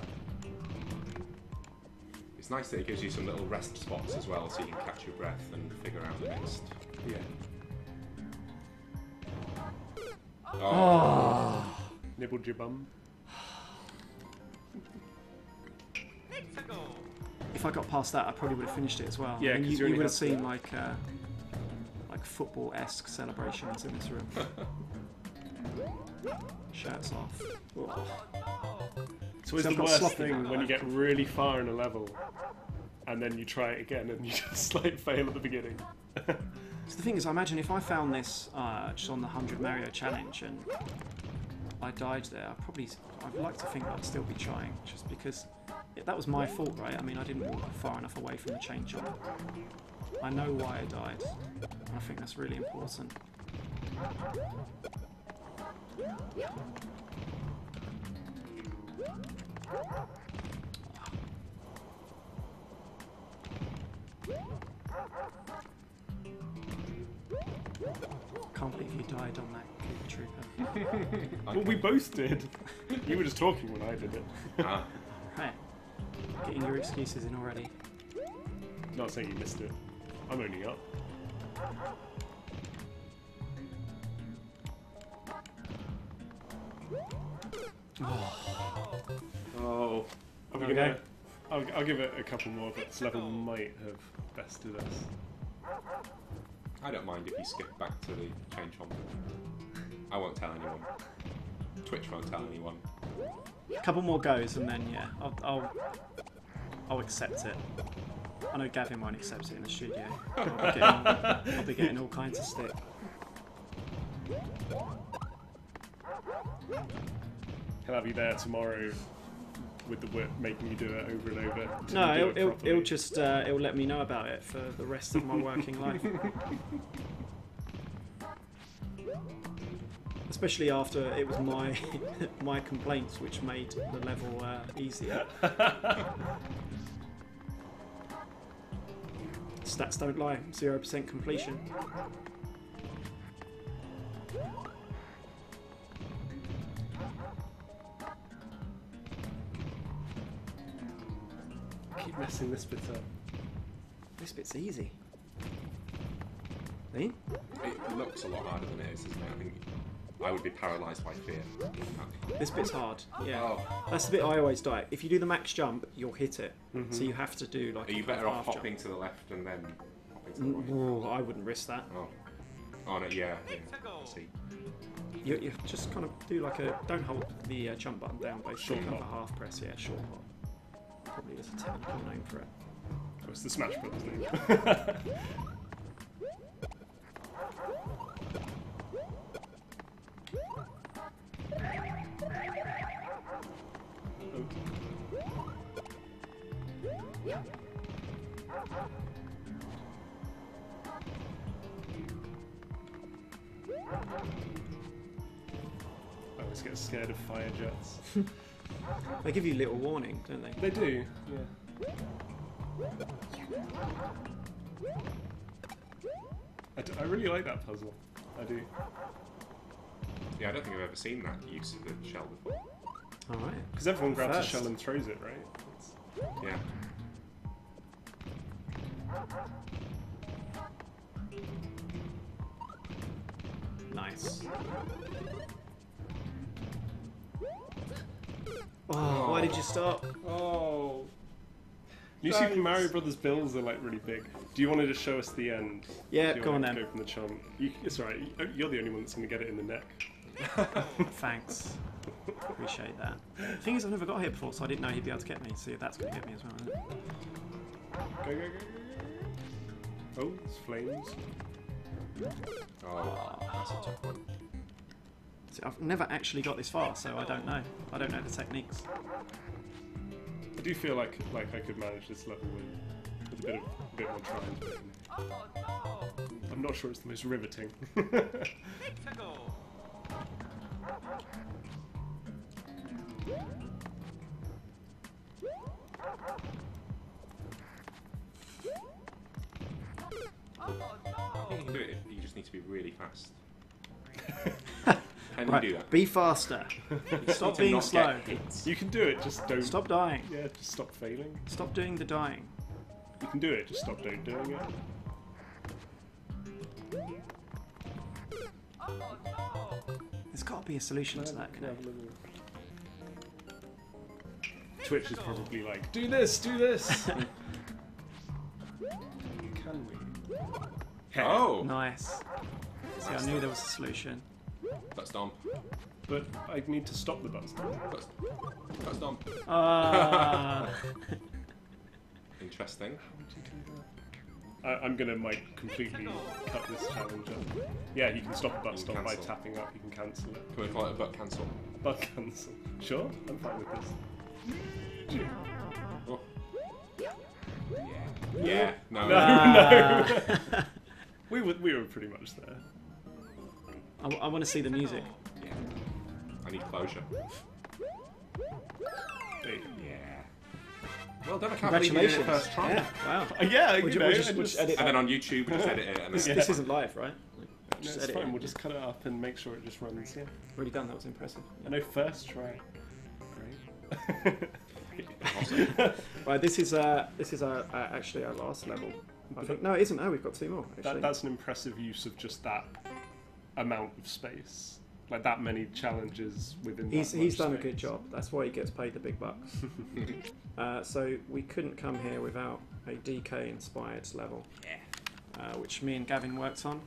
S1: It's nice that it gives you some little rest spots as well, so you can catch your breath and figure out the next.
S2: Yeah.
S3: Oh.
S2: Nibbled your bum.
S3: If I got past that, I probably would have finished it as well.
S2: Yeah,
S3: I mean,
S2: 'cause
S3: you
S2: you only
S3: would have
S2: have
S3: seen like football-esque celebrations in this room. Shirts off.
S2: It's always
S3: So I've
S2: the
S3: got
S2: worst
S3: sloppy
S2: thing
S3: now,
S2: when you
S3: I've-
S2: get really far in a level, and then you try it again, and you just like fail at the beginning.
S3: So the thing is, I imagine if I found this just on the 100 Mario challenge and I died there, I'd like to think I'd still be trying, just because that was my fault, right? I mean, I didn't walk far enough away from the chain jump. I know why I died, and I think that's really important. Can't believe you died on that Trooper.
S2: Well, we both did. You were just talking when I did it.
S1: Ah,
S3: Right. Getting your excuses in already.
S2: Not saying you missed it. I'm only up.
S1: oh.
S2: Are we gonna? I'll give it a couple more, but this level might have bested us.
S1: I don't mind if you skip back to the chain chomp. I won't tell anyone. Twitch won't tell anyone.
S3: A couple more goes and then yeah, I'll accept it. I know Gavin won't accept it in the studio. I'll be getting all kinds of stick.
S2: He'll have you there tomorrow with the whip, making you do it over and over. until
S3: No,
S2: you do it
S3: it'll
S2: properly.
S3: just it'll let me know about it for the rest of my working life. Especially after it was my my complaints which made the level easier. Stats don't lie. 0% completion.
S2: Keep messing this bit up.
S3: This bit's easy. See?
S1: It looks a lot harder than it is, isn't it? I think I would be paralysed by fear.
S3: This bit's hard. Yeah.
S1: Oh.
S3: That's the bit I always die. If you do the max jump, you'll hit it. So you have to do like
S1: Are you
S3: a
S1: better off
S3: half
S1: hopping
S3: jump.
S1: to the left and then hopping to the right?
S3: Ooh, I wouldn't risk that.
S1: Oh. Oh no, yeah. I see.
S3: You just kind of do like a... Don't hold the jump button down, basically.
S2: Short
S3: Kind of a
S2: hop.
S3: half press, yeah, short hop. Probably is a technical name for it.
S2: Oh, it's the Smash Brothers name. I always get scared of fire jets.
S3: They give you little warning, don't they?
S2: They do, yeah. I really like that puzzle. I do.
S1: Yeah, I don't think I've ever seen that use of the shell before.
S3: Alright.
S2: Because everyone grabs
S3: First.
S2: a shell and throws it, right? It's-
S1: Yeah.
S3: Nice. Oh, why did you stop?
S2: Oh. New
S1: Thanks.
S2: Super Mario Brothers builds are like really big. Do you want to just show us the end?
S3: Yeah,
S2: Do you
S3: go
S2: wanna
S3: on then.
S2: Go from the chomp. It's alright. You're the only one that's going to get it in the neck.
S3: Thanks. Appreciate that. The thing is, I've never got here before, so I didn't know he'd be able to get me. So that's going to get me as well, isn't it?
S2: Go, go, go, go. Oh, it's flames.
S1: Oh, that's a tough one.
S3: See, I've never actually got this far, so I don't know. I don't know the techniques.
S2: I do feel like I could manage this level with with a bit more trying to finish. I'm not sure it's the most riveting.
S1: I think you can do it. You just need to be really fast. Can
S3: Right,
S1: you do that?
S3: be faster. Stop being slow.
S2: You can do it, just don't...
S3: Stop dying.
S2: Yeah, just stop failing.
S3: Stop doing the dying.
S2: You can do it, just stop don't doing it.
S3: There's got to be a solution to that, Connect.
S2: Twitch is probably like, do this, do this! Can we?
S1: Oh!
S3: Nice. See, I knew there was a solution.
S1: That's dumb.
S2: But I need to stop the button.
S1: That's dumb. Interesting.
S2: I'm gonna completely cut this challenge up. Yeah, you can stop a butt stop by
S1: cancel.
S2: tapping up, you can cancel it.
S1: Can we call it a butt cancel?
S2: Butt cancel. Sure, I'm fine with this.
S1: Oh. Yeah. No.
S2: No. We were pretty much there.
S3: I want to see the music.
S1: Yeah. I need closure.
S2: Hey.
S1: Yeah. Well done, I can't believe you did it
S3: Congratulations.
S1: first try.
S3: Yeah, wow.
S2: Yeah,
S3: Would
S2: you
S3: you-
S2: know,
S3: would you-
S2: and
S3: would
S2: just-
S3: you edit
S1: And then on YouTube, we just edit it. And
S3: This,
S1: then
S3: this isn't live, right?
S2: No,
S3: Just
S2: it's
S3: edit
S2: fine,
S3: it.
S2: we'll just cut it up and make sure it just runs. Yeah.
S3: Really done, that was impressive.
S2: I know, first try. Great.
S1: Awesome.
S3: Right, this is actually our last level. I think. No, it isn't. Oh, we've got two more, actually.
S2: That's an impressive use of just that amount of space. Like that many challenges within that
S3: He's
S2: much
S3: done a
S2: space.
S3: good job. That's why he gets paid the big bucks. So we couldn't come here without a DK-inspired level, which me and Gavin worked on.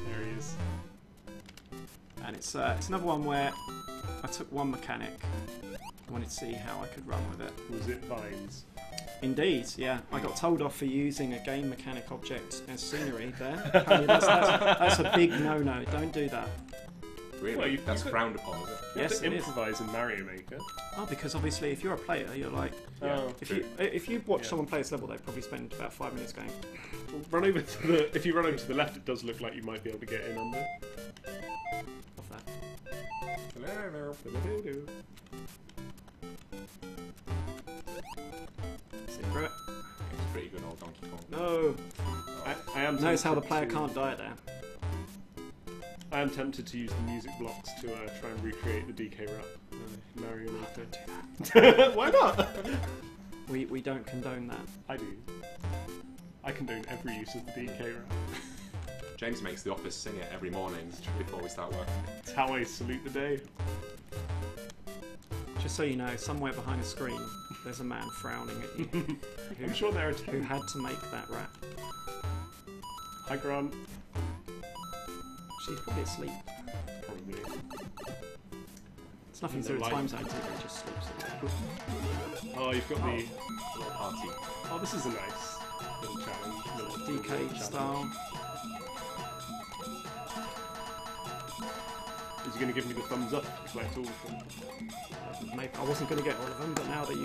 S2: There he is.
S3: And it's another one where I took one mechanic. I wanted to see how I could run with it.
S2: Was it vines?
S3: Indeed, yeah. I got told off for using a game mechanic object as scenery there. Apparently that's a big no-no. Don't do that.
S1: Really?
S2: Well,
S1: That's frowned upon, is it?
S2: You
S3: Yes,
S2: have to
S3: it is.
S2: improvise in Mario Maker.
S3: Oh, because obviously if you're a player, you're like...
S2: Oh.
S3: If you watch
S2: Yeah.
S3: someone play this level, they probably spend about 5 minutes going...
S2: Run over to the. If you run over to the left, it does look like you might be able to get in under.
S3: off that. See through it.
S1: It's pretty good old Donkey Kong.
S3: No!
S2: I am.
S3: Notice how the
S2: tempted
S3: player
S2: to-
S3: can't die there.
S2: I am tempted to use the music blocks to try and recreate the DK rap. Mario Maker. Why not?
S3: We don't condone that.
S2: I do. I condone every use of the DK rap.
S1: James makes the office sing it every morning before we start work.
S2: It's how I salute the day.
S3: Just so you know, somewhere behind a screen, there's a man frowning at you
S2: I'm sure there are
S3: who
S2: 10.
S3: had to make that rap.
S2: Hi, Grant.
S3: She's probably asleep.
S2: Probably.
S3: It's nothing to do with time zone, is it? He just sleeps.
S2: Oh, you've got the.
S1: Little party.
S2: Oh, this is a nice little challenge. Little
S3: DK
S2: challenge.
S3: style.
S2: Is he going to give me the thumbs up to collect all of them?
S3: Maybe I wasn't going to get all of them, but now that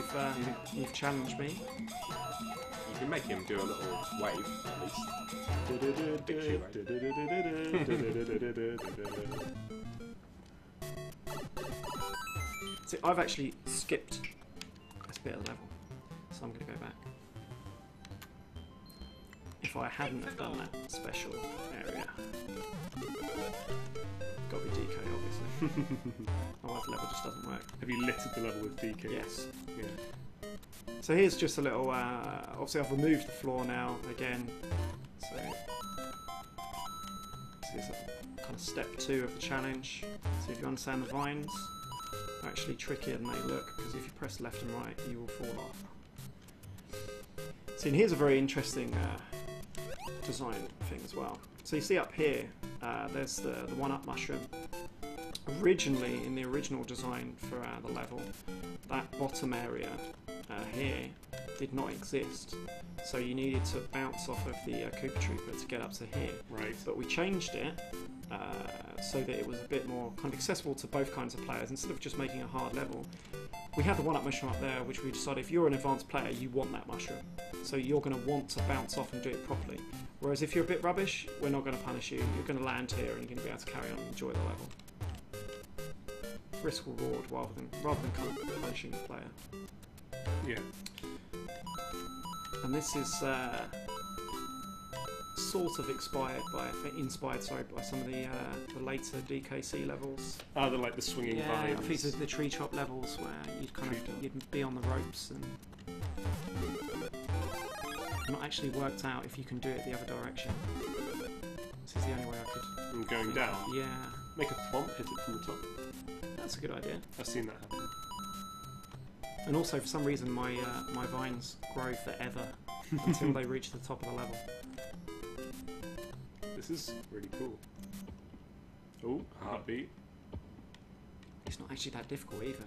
S3: you've challenged me,
S1: You can make him do a little wave, at least. Picture
S3: see, I've actually skipped this bit of the level, so I'm going to go back. If I hadn't have done that special area, got to be DK obviously. Otherwise the level just doesn't work.
S2: Have you littered the level with DK?
S3: Yes.
S2: Yeah.
S3: So here's just a little. Obviously I've removed the floor now again. So this is a kind of step 2 of the challenge. So if you understand the vines, they're actually trickier than they look because if you press left and right, you will fall off. So here's a very interesting design thing as well. So you see up here, there's the one-up mushroom. Originally, in the original design for the level, that bottom area here did not exist. So you needed to bounce off of the Koopa Trooper to get up to here.
S2: Right.
S3: But we changed it so that it was a bit more kind of accessible to both kinds of players. Instead of just making a hard level, we have the one-up mushroom up there, which we decided if you're an advanced player, you want that mushroom. So you're going to want to bounce off and do it properly. Whereas if you're a bit rubbish, we're not going to punish you. You're going to land here and you're going to be able to carry on and enjoy the level. Risk reward rather than kind of punishing the player.
S2: Yeah.
S3: And this is sort of inspired by some of the later DKC levels.
S2: Oh, the swinging vines.
S3: I think it's the tree top levels where you'd be on the ropes and not actually worked out if you can do it the other direction. This is the only way I could.
S2: And going down.
S3: Yeah.
S2: Make a thwomp, hit it from the top.
S3: That's a good idea.
S2: I've seen that happen.
S3: And also, for some reason, my vines grow forever until they reach the top of the level.
S2: This is really cool. Oh, heartbeat.
S3: It's not actually that difficult either,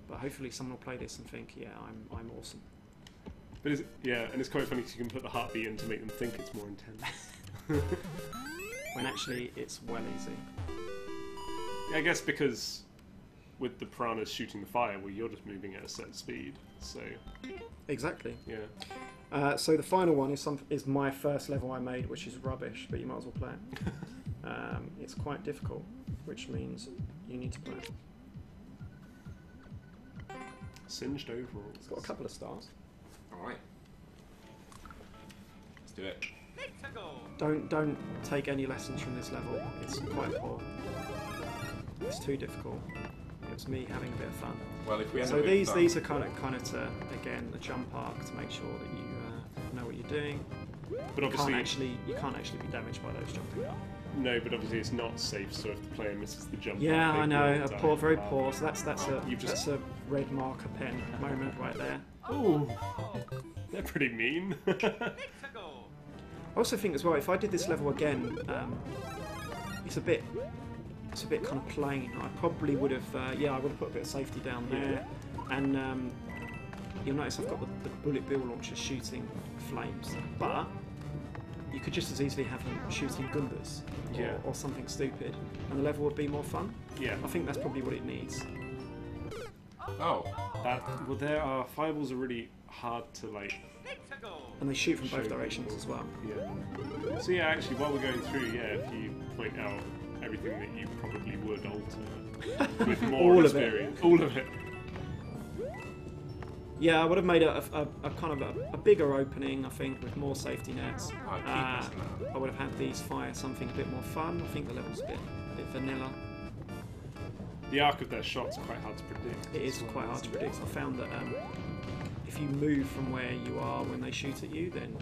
S3: but hopefully someone will play this and think, yeah, I'm awesome.
S2: But and it's quite funny because you can put the heartbeat in to make them think it's more intense.
S3: When actually it's well easy.
S2: Yeah, I guess because with the piranhas shooting the fire, well, you're just moving at a set speed, so...
S3: Exactly.
S2: Yeah.
S3: So the final one is my first level I made, which is rubbish, but you might as well play it. It's quite difficult, which means you need to play it.
S2: Singed overalls.
S3: It's got a couple of stars.
S1: Alright. Let's do it.
S3: Don't take any lessons from this level. It's quite poor. It's too difficult. It was me having a bit of fun.
S1: Well, if we end
S3: So
S1: up with,
S3: these are kind of to, again, the jump arc to make sure that you know what you're doing.
S2: But obviously
S3: you can't actually be damaged by those jumping up.
S2: No, but obviously it's not safe. So if the player misses the jump,
S3: Yeah,
S2: up,
S3: I know. Very
S2: die.
S3: poor. So that's a red marker pen moment right there.
S2: Ooh, they're pretty mean.
S3: I also think as well, if I did this level again, it's a bit kind of plain. I probably would have, I would have put a bit of safety down there, and you'll notice I've got the bullet bill launcher shooting flames, but you could just as easily have them shooting Goombas or something stupid, and the level would be more fun.
S2: Yeah,
S3: I think that's probably what it needs.
S1: Oh.
S2: There fireballs are really hard to
S3: And they shoot from both directions as well.
S2: Yeah. So yeah, actually, while we're going through, if you point out everything that you probably would alter with more experience, all of it.
S3: Yeah, I would have made a kind of a bigger opening, I think, with more safety nets.
S1: I
S3: would have had these fire something a bit more fun. I think the level's a bit vanilla.
S2: The arc of their shots are quite hard to predict.
S3: It is quite hard to predict. I found that if you move from where you are when they shoot at you, then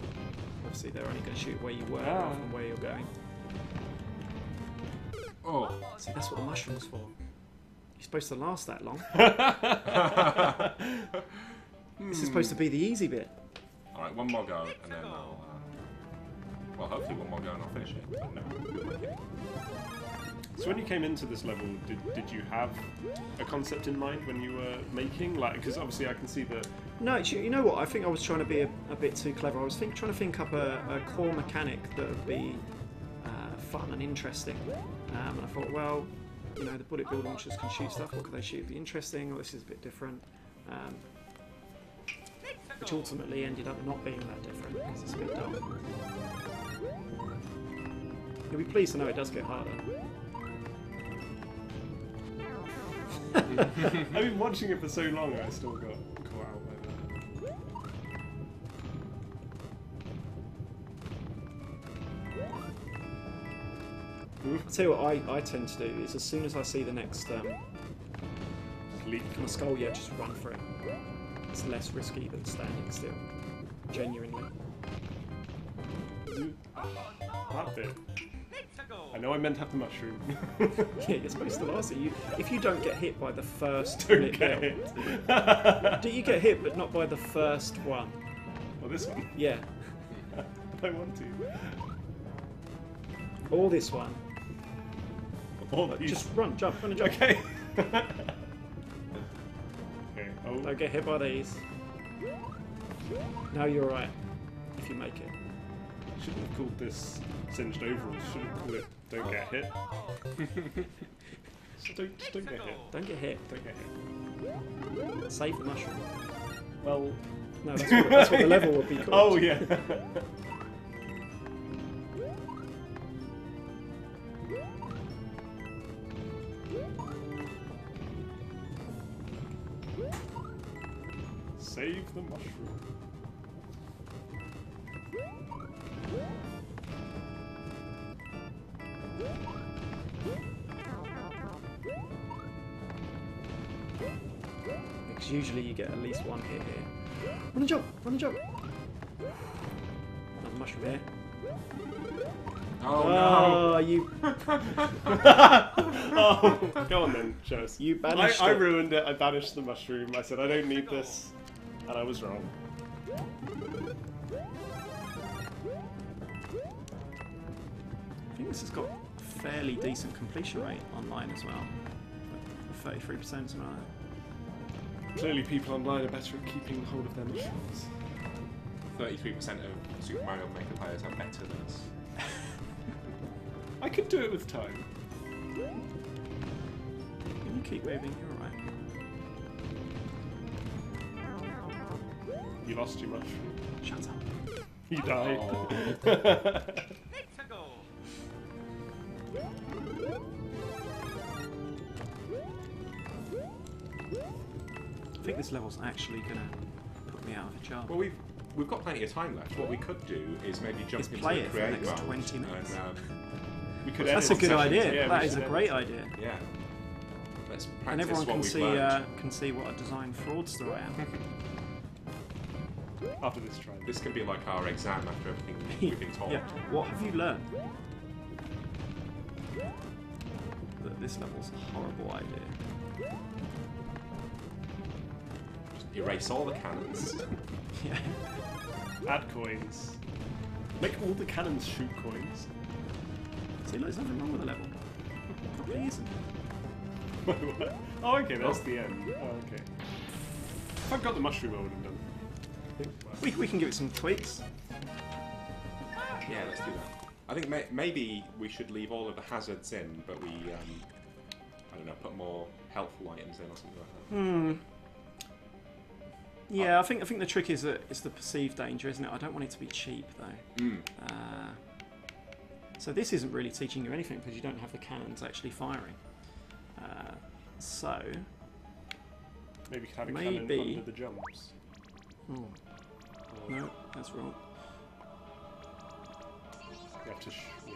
S3: obviously they're only going to shoot where you were rather than where you're going.
S1: Oh.
S3: See, that's what the mushroom's for. You're supposed to last that long. This is supposed to be the easy bit.
S1: Alright, one more go, and then I'll... well, hopefully one more go and I'll finish it. But no, who am I kidding?
S2: So when you came into this level, did you have a concept in mind when you were making? Because obviously I can see that...
S3: No, you know what? I think I was trying to be a bit too clever. I was trying to think up a core mechanic that would be fun and interesting. And I thought, well, the bullet bill launchers can shoot stuff. What could they shoot? Be interesting? Or this is a bit different. Which ultimately ended up not being that different because it's a bit dull. You'll be pleased to know it does get harder.
S2: I've been watching it for so long, I still got caught out by that.
S3: I'll tell you what I tend to do is as soon as I see the next
S2: Leap.
S3: kind of skull, just run for it. It's less risky than standing still. Genuinely.
S2: That bit. I know I meant to have the mushroom.
S3: Yeah, you're supposed to last it. If you don't get hit by the first
S2: Don't
S3: bullet
S2: get
S3: bill,
S2: hit.
S3: do you get hit but not by the first one?
S2: Oh, this one?
S3: Yeah.
S2: I want to.
S3: Or this one.
S2: All these.
S3: Just run, jump, run and jump.
S2: Okay. Okay. Oh.
S3: Don't get hit by these. No, you're right. If you make it.
S2: Shouldn't have called this singed overalls. Should have called it Don't Get Hit. Just don't get hit.
S3: Don't get hit.
S2: Don't get hit.
S3: Save the mushroom.
S2: Well,
S3: No, that's what the level would be called.
S2: oh yeah. Save the mushroom.
S3: Because usually you get at least one hit here. Run and jump! Run and jump! Another mushroom here.
S1: Oh
S3: Oh, you
S2: Oh, go on then, show us.
S3: you banished
S2: I
S3: it.
S2: ruined it. I banished the mushroom. I said I don't need this, and I was wrong.
S3: I think this has got fairly decent completion rate online as well. 33%, something like that.
S2: Clearly, people online are better at keeping hold of their mushrooms.
S1: 33% of Super Mario Maker players are better than us.
S2: I could do it with time.
S3: You keep waving, you're alright.
S2: You lost your mushroom.
S3: Shut up.
S2: You died.
S1: Oh.
S3: I think this level's actually gonna put me out of a job.
S1: Well, we've got plenty of time left. What we could do is maybe jump
S3: Is
S1: into
S3: play
S1: the
S3: it for the
S1: create
S3: next
S1: mode
S3: 20 minutes.
S1: and
S2: We could
S3: That's a
S2: edit
S3: good
S2: sessions.
S3: idea.
S2: Yeah,
S3: That
S2: we
S3: is a
S2: should
S3: great
S2: edit.
S3: idea.
S1: yeah, let's practice
S3: And everyone
S1: what
S3: can
S1: we've
S3: see
S1: learned.
S3: what a design fraudster I am.
S2: After this try.
S1: This can be like our exam after everything we've been told.
S3: Yeah. What have you learned? That this level's a horrible idea.
S1: Just erase all the cannons.
S3: Yeah.
S2: Add coins. Make all the cannons shoot coins.
S3: See, look, there's nothing wrong with the level. Probably isn't.
S2: Oh, okay, that's the end. Oh, okay. If I'd got the mushroom, I would have done.
S3: We can give it some tweaks.
S1: Yeah, let's do that. I think maybe we should leave all of the hazards in, but we, I don't know, put more helpful items in or something like that.
S3: Yeah, I think the trick is that it's the perceived danger, isn't it? I don't want it to be cheap though. So this isn't really teaching you anything because you don't have the cannons actually firing. So
S2: Maybe we could have a
S3: Maybe.
S2: cannon under the jumps.
S3: oh, no, that's wrong.
S2: You have to yeah.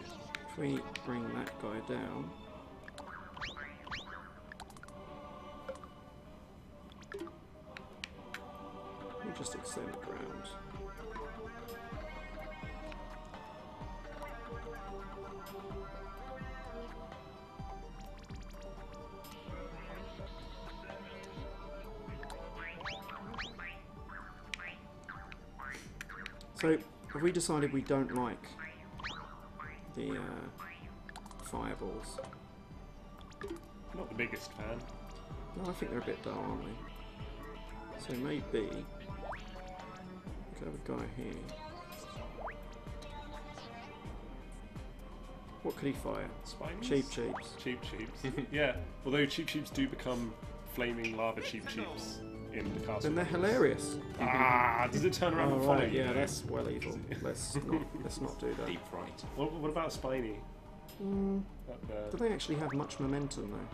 S3: If we bring that guy down. We'll just extend the ground. So, have we decided we don't like the fireballs?
S2: Not the biggest fan.
S3: No, I think they're a bit dull, aren't they? So maybe we could have a guy here. What could he fire?
S2: Spines?
S3: Cheap cheeps.
S2: Cheap cheeps. Yeah, although cheap cheeps do become flaming lava cheap cheeps in the castle.
S3: Then they're hilarious.
S2: Ah, does it turn around
S3: Oh
S2: and follow
S3: right,
S2: you?
S3: yeah, that's well evil. Let's not do that.
S1: Deep fright.
S2: What about Spiny? That
S3: Do they actually have much momentum though?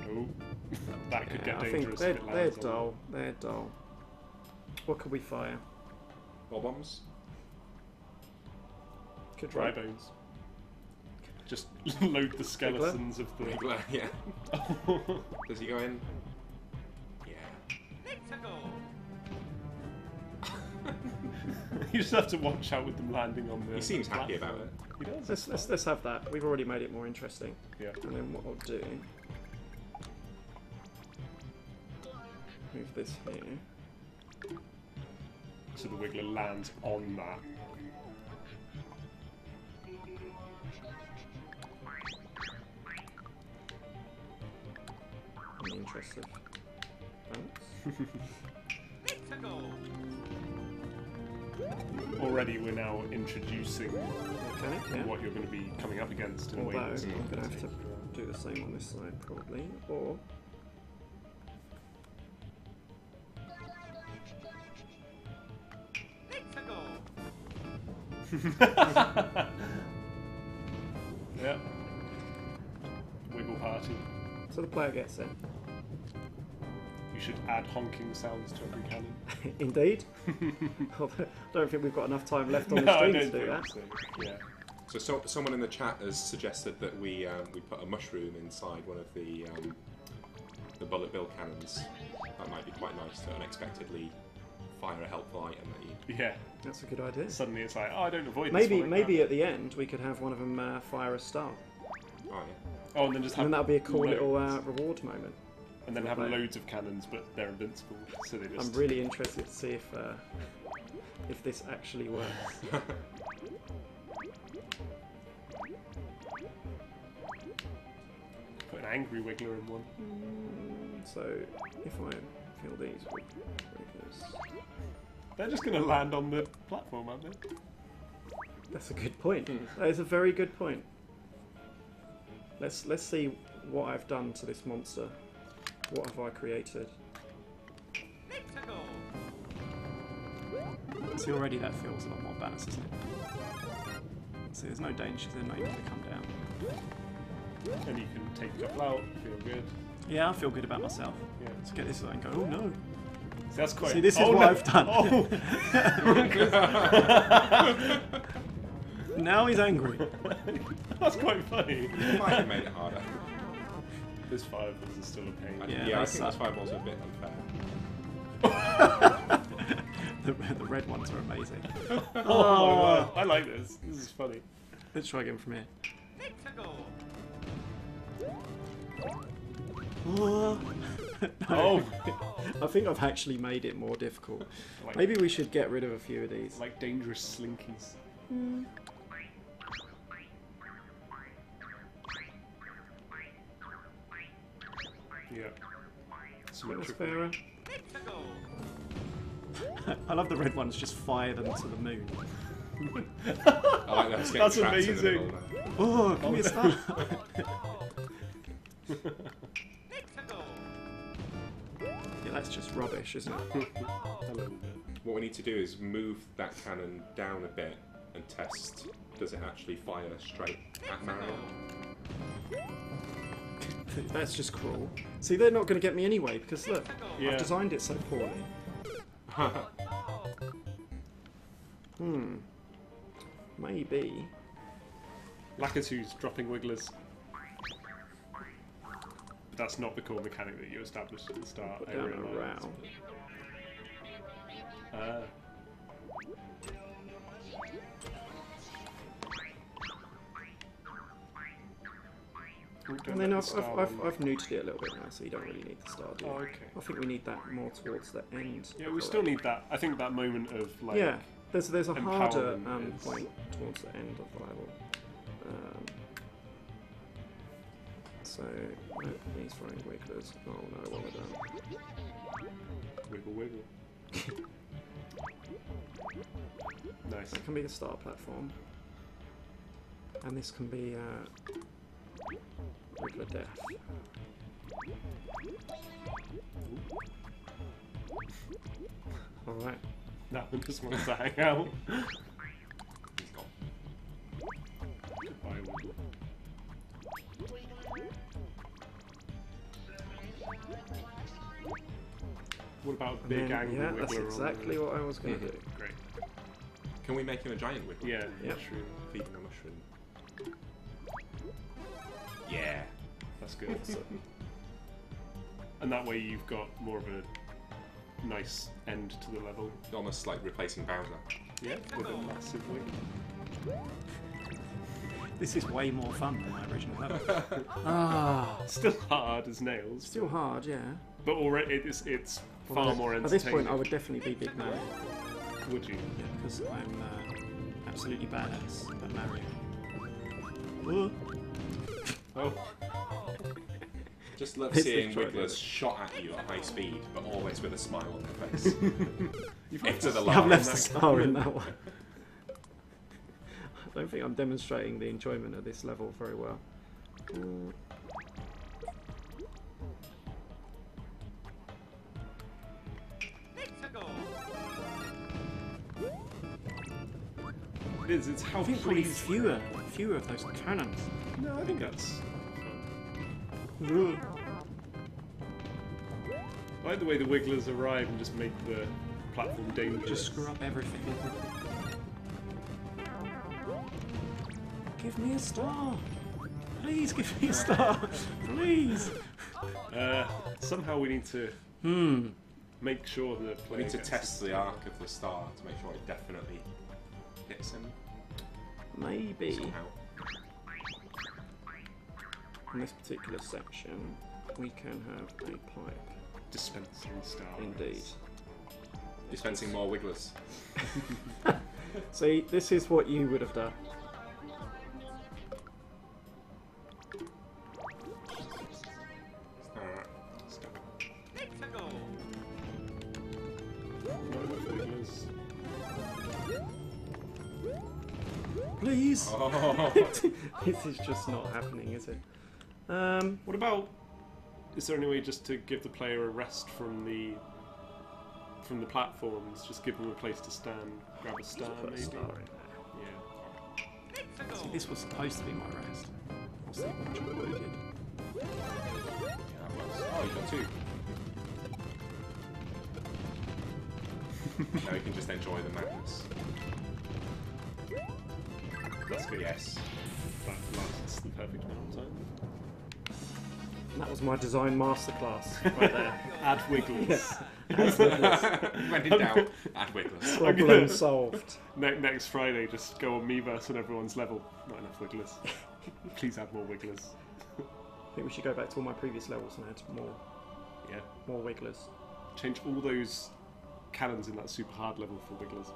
S2: Oh, that could
S3: Yeah,
S2: get
S3: I think
S2: dangerous.
S3: they're
S2: if it lands on
S3: dull. They're dull. What could we fire?
S1: Ball bombs?
S3: Could
S2: dry bones. Just load the skeletons of the.
S1: Wiggler, yeah. Does he go in? Yeah.
S2: You just have to watch out with them landing on the.
S1: He seems happy about it.
S2: He does.
S3: Let's have that. We've already made it more interesting.
S2: Yeah.
S3: And then what I'll do, move this here.
S2: So the Wiggler lands on that.
S3: In the interest of balance.
S2: already we're now introducing
S3: Mechanic, yeah.
S2: what you're going to be coming up against in a way
S3: Although,
S2: that's
S3: I'm
S2: not
S3: going to have
S2: take
S3: to do the same on this side, probably. Or...
S2: Yeah. Wiggle party.
S3: So the player gets it.
S2: You should add honking sounds to every cannon.
S3: Indeed. I don't think we've got enough time left on
S2: No,
S3: the
S2: I
S3: stream
S2: don't
S3: to do
S2: think
S3: that.
S2: so. Yeah.
S1: So someone in the chat has suggested that we put a mushroom inside one of the bullet bill cannons. That might be quite nice to unexpectedly fire a helpful item at you.
S2: Yeah.
S3: That's a good idea.
S2: Suddenly it's like, oh, I don't avoid this
S3: Maybe
S2: one,
S3: maybe at the end we could have one of them fire a star.
S1: Oh yeah.
S2: Oh, and then just have
S3: And that'll be a cool
S2: loads.
S3: little reward moment.
S2: And then
S3: for
S2: have
S3: the player.
S2: loads of cannons, but they're invincible, so they just...
S3: I'm really interested to see if this actually works.
S2: Put an angry wiggler in one.
S3: So if I fill these with wigglers,
S2: They're just going to land on the platform, aren't they?
S3: that's a good point. That is a very good point. Let's see what I've done to this monster. What have I created? See, already that feels a lot more balanced, isn't it? See, there's no danger, they're not even going to come down.
S2: And you can take a couple out, feel good.
S3: Yeah, I feel good about myself.
S2: Yeah.
S3: Let's get this out and go, oh no.
S2: So that's quite...
S3: See, this is
S2: oh,
S3: what
S2: no.
S3: I've done.
S2: Oh.
S3: Now he's angry.
S2: That's quite funny.
S1: You might have made it harder.
S2: This fireballs is still a pain.
S3: Yeah,
S1: I
S3: they
S1: think those
S3: suck.
S1: fireballs are a bit unfair.
S3: The red ones are amazing.
S2: Oh, wow. I like this. This is funny.
S3: Let's try again from here. Oh.
S2: Oh.
S3: I think I've actually made it more difficult.
S2: Like,
S3: Maybe we should get rid of a few of these.
S2: like dangerous slinkies. Yeah.
S3: That's
S2: Symmetrical.
S3: fairer. I love the red ones, just fire them to the moon.
S1: I like that. It's getting
S2: That's
S1: trapped in the
S2: amazing.
S1: middle there.
S3: Oh, give me a star. Yeah, that's just rubbish, isn't it?
S2: A little bit.
S1: What we need to do is move that cannon down a bit and test, does it actually fire straight at Mario?
S3: That's just cruel. See, they're not going to get me anyway, because look,
S2: Yeah.
S3: I've designed it so poorly. Maybe.
S2: Lakitu's dropping wigglers. But that's not the core mechanic that you established at the start.
S3: Put
S2: I
S3: down a
S2: realised.
S3: row.
S2: Ah. Ooh, don't
S3: And then
S2: let
S3: I've
S2: the star
S3: neutered it a little bit now, so you don't really need the star, do you?
S2: Oh, okay.
S3: I think we need that more towards the end.
S2: Yeah, we still need that. I think that moment of like.
S3: Yeah, there's a harder
S2: empowerment is-
S3: point towards the end of the level. So, no, he's throwing wigglers. Oh no, what have I done?
S2: Wiggle, wiggle. Nice.
S3: That can be the start platform. And this can be Wiggler Death. Alright.
S2: That one just wants to hang out.
S1: He's gone.
S2: Goodbye, wiggle. What about a big angry
S3: yeah,
S2: wiggler?
S3: that's
S2: on
S3: exactly
S2: the-
S3: what I was going to do.
S2: Great.
S1: Can we make him a giant wiggle?
S2: Yeah,
S3: Yep.
S2: mushroom.
S1: Feed him a mushroom. Yeah.
S2: That's good.
S3: So,
S2: And that way you've got more of a nice end to the level.
S1: Almost like replacing Bowser.
S2: Yeah, with a massive wig.
S3: this is way more fun than my original level. Ah,
S2: Still hard as nails.
S3: still hard, yeah.
S2: But already it's far more
S3: At
S2: entertaining.
S3: this point, I would definitely be Big Mario.
S2: Would you?
S3: Yeah, because I'm absolutely badass at Mario.
S2: Oh.
S1: Just love
S3: It's
S1: seeing
S3: enjoyable.
S1: Wigglers shot at you at high speed, but always with a smile on their face. Into the
S3: I've
S1: line.
S3: left a star in that one. I don't think I'm demonstrating the enjoyment of this level very well.
S2: It is. It's how
S3: I think probably
S2: pleased.
S3: fewer of those cannons.
S2: No, I think that's.
S3: Ooh.
S2: I like the way the Wigglers arrive and just make the platform dangerous.
S3: Just screw up everything. Give me a star. Please give me a star. Please.
S2: Somehow we need to make sure that the
S1: We
S2: player
S1: need to
S2: gets
S1: test the arc of the star to make sure it definitely hits him
S3: Maybe
S1: somehow.
S3: in this particular section we can have a pipe.
S2: dispensing stars.
S3: Indeed.
S1: Dispensing more Wigglers.
S3: See, this is what you would have done.
S1: Alright, let's go.
S2: Wigglers.
S3: Please.
S1: Oh,
S3: This is just not happening, is it?
S2: What about? Is there any way just to give the player a rest from the platforms? Just give them a place to stand, grab a star,
S3: Put a
S2: maybe.
S3: star in there.
S2: Yeah.
S3: See, this was supposed to be my rest. I'll see which one I did.
S1: yeah, that works. Oh, you got two. Now you can just enjoy the madness.
S2: That's good.
S1: Yes.
S2: That lasts the perfect amount of time.
S3: And that was my design masterclass right there.
S2: Add Wigglers.
S3: Yes. That's it.
S1: When in doubt, add Wigglers.
S3: Problem solved.
S2: Next Friday, just go on Miiverse on everyone's level. Not enough Wigglers. Please add more Wigglers.
S3: I think we should go back to all my previous levels and add
S2: Yeah.
S3: more wigglers.
S2: Change all those cannons in that super hard level for Wigglers.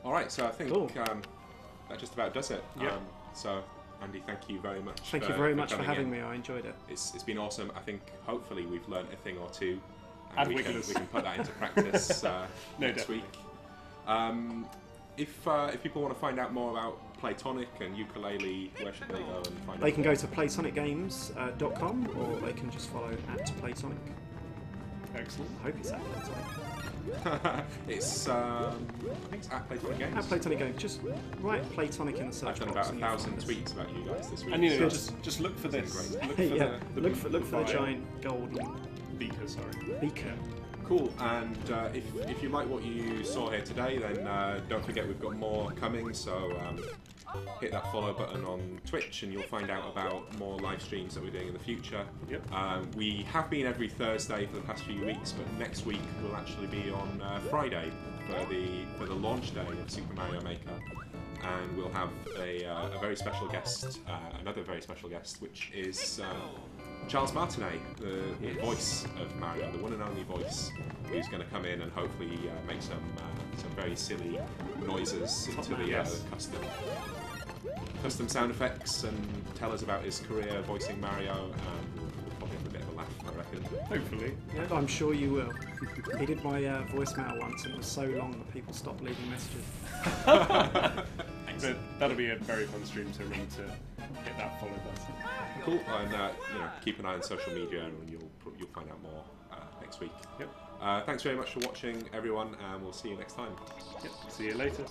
S1: Alright, so I think
S3: Cool.
S1: that just about does it.
S2: Yeah.
S1: So, Andy, thank you very much.
S3: Thank you very much for
S1: coming
S3: having
S1: in.
S3: me. I enjoyed it.
S1: It's been awesome. I think hopefully we've learned a thing or two.
S2: Add
S1: And we can
S2: Wigglers.
S1: put that into practice
S2: No,
S1: next
S2: definitely.
S1: week. If people want to find out more about Playtonic and Yooka-Laylee, where should they go and find
S3: They
S1: out?
S3: can go to playtonicgames.com or they can just follow @Playtonic.
S2: Excellent.
S3: I hope it's @Playtonic.
S1: It's I think it's at Playtonic Games.
S3: @Playtonic Games. Just write Playtonic in the search
S1: I've done
S3: box
S1: about
S3: and you'll
S1: 1,000
S3: find us.
S1: tweets about you guys this week.
S2: And you know,
S1: so-
S2: just look for this.
S1: Great.
S2: Look for
S3: Yeah,
S2: the
S3: look for the
S2: fire.
S3: giant golden
S2: beaker. Sorry.
S3: beaker.
S1: Cool, and if you like what you saw here today, then don't forget we've got more coming, so hit that follow button on Twitch and you'll find out about more live streams that we're doing in the future.
S2: Yep.
S1: We have been every Thursday for the past few weeks, but next week we'll actually be on Friday for the launch day of Super Mario Maker. And we'll have a very special guest, another very special guest, which is Charles Martinet, the voice of Mario, the one and only voice, who's going to come in and hopefully make some very silly noises into the
S2: Yes.
S1: custom sound effects and tell us about his career voicing Mario. We'll probably have a bit of a laugh, I reckon.
S2: Hopefully.
S3: Yeah, I'm sure you will. He did my voicemail once and it was so long that people stopped leaving messages.
S2: But that'll be a very fun stream, so remember to hit that follow button.
S1: Cool, and keep an eye on social media, and you'll find out more next week.
S2: Yep.
S1: Thanks very much for watching, everyone, and we'll see you next time.
S2: Yep. See you later.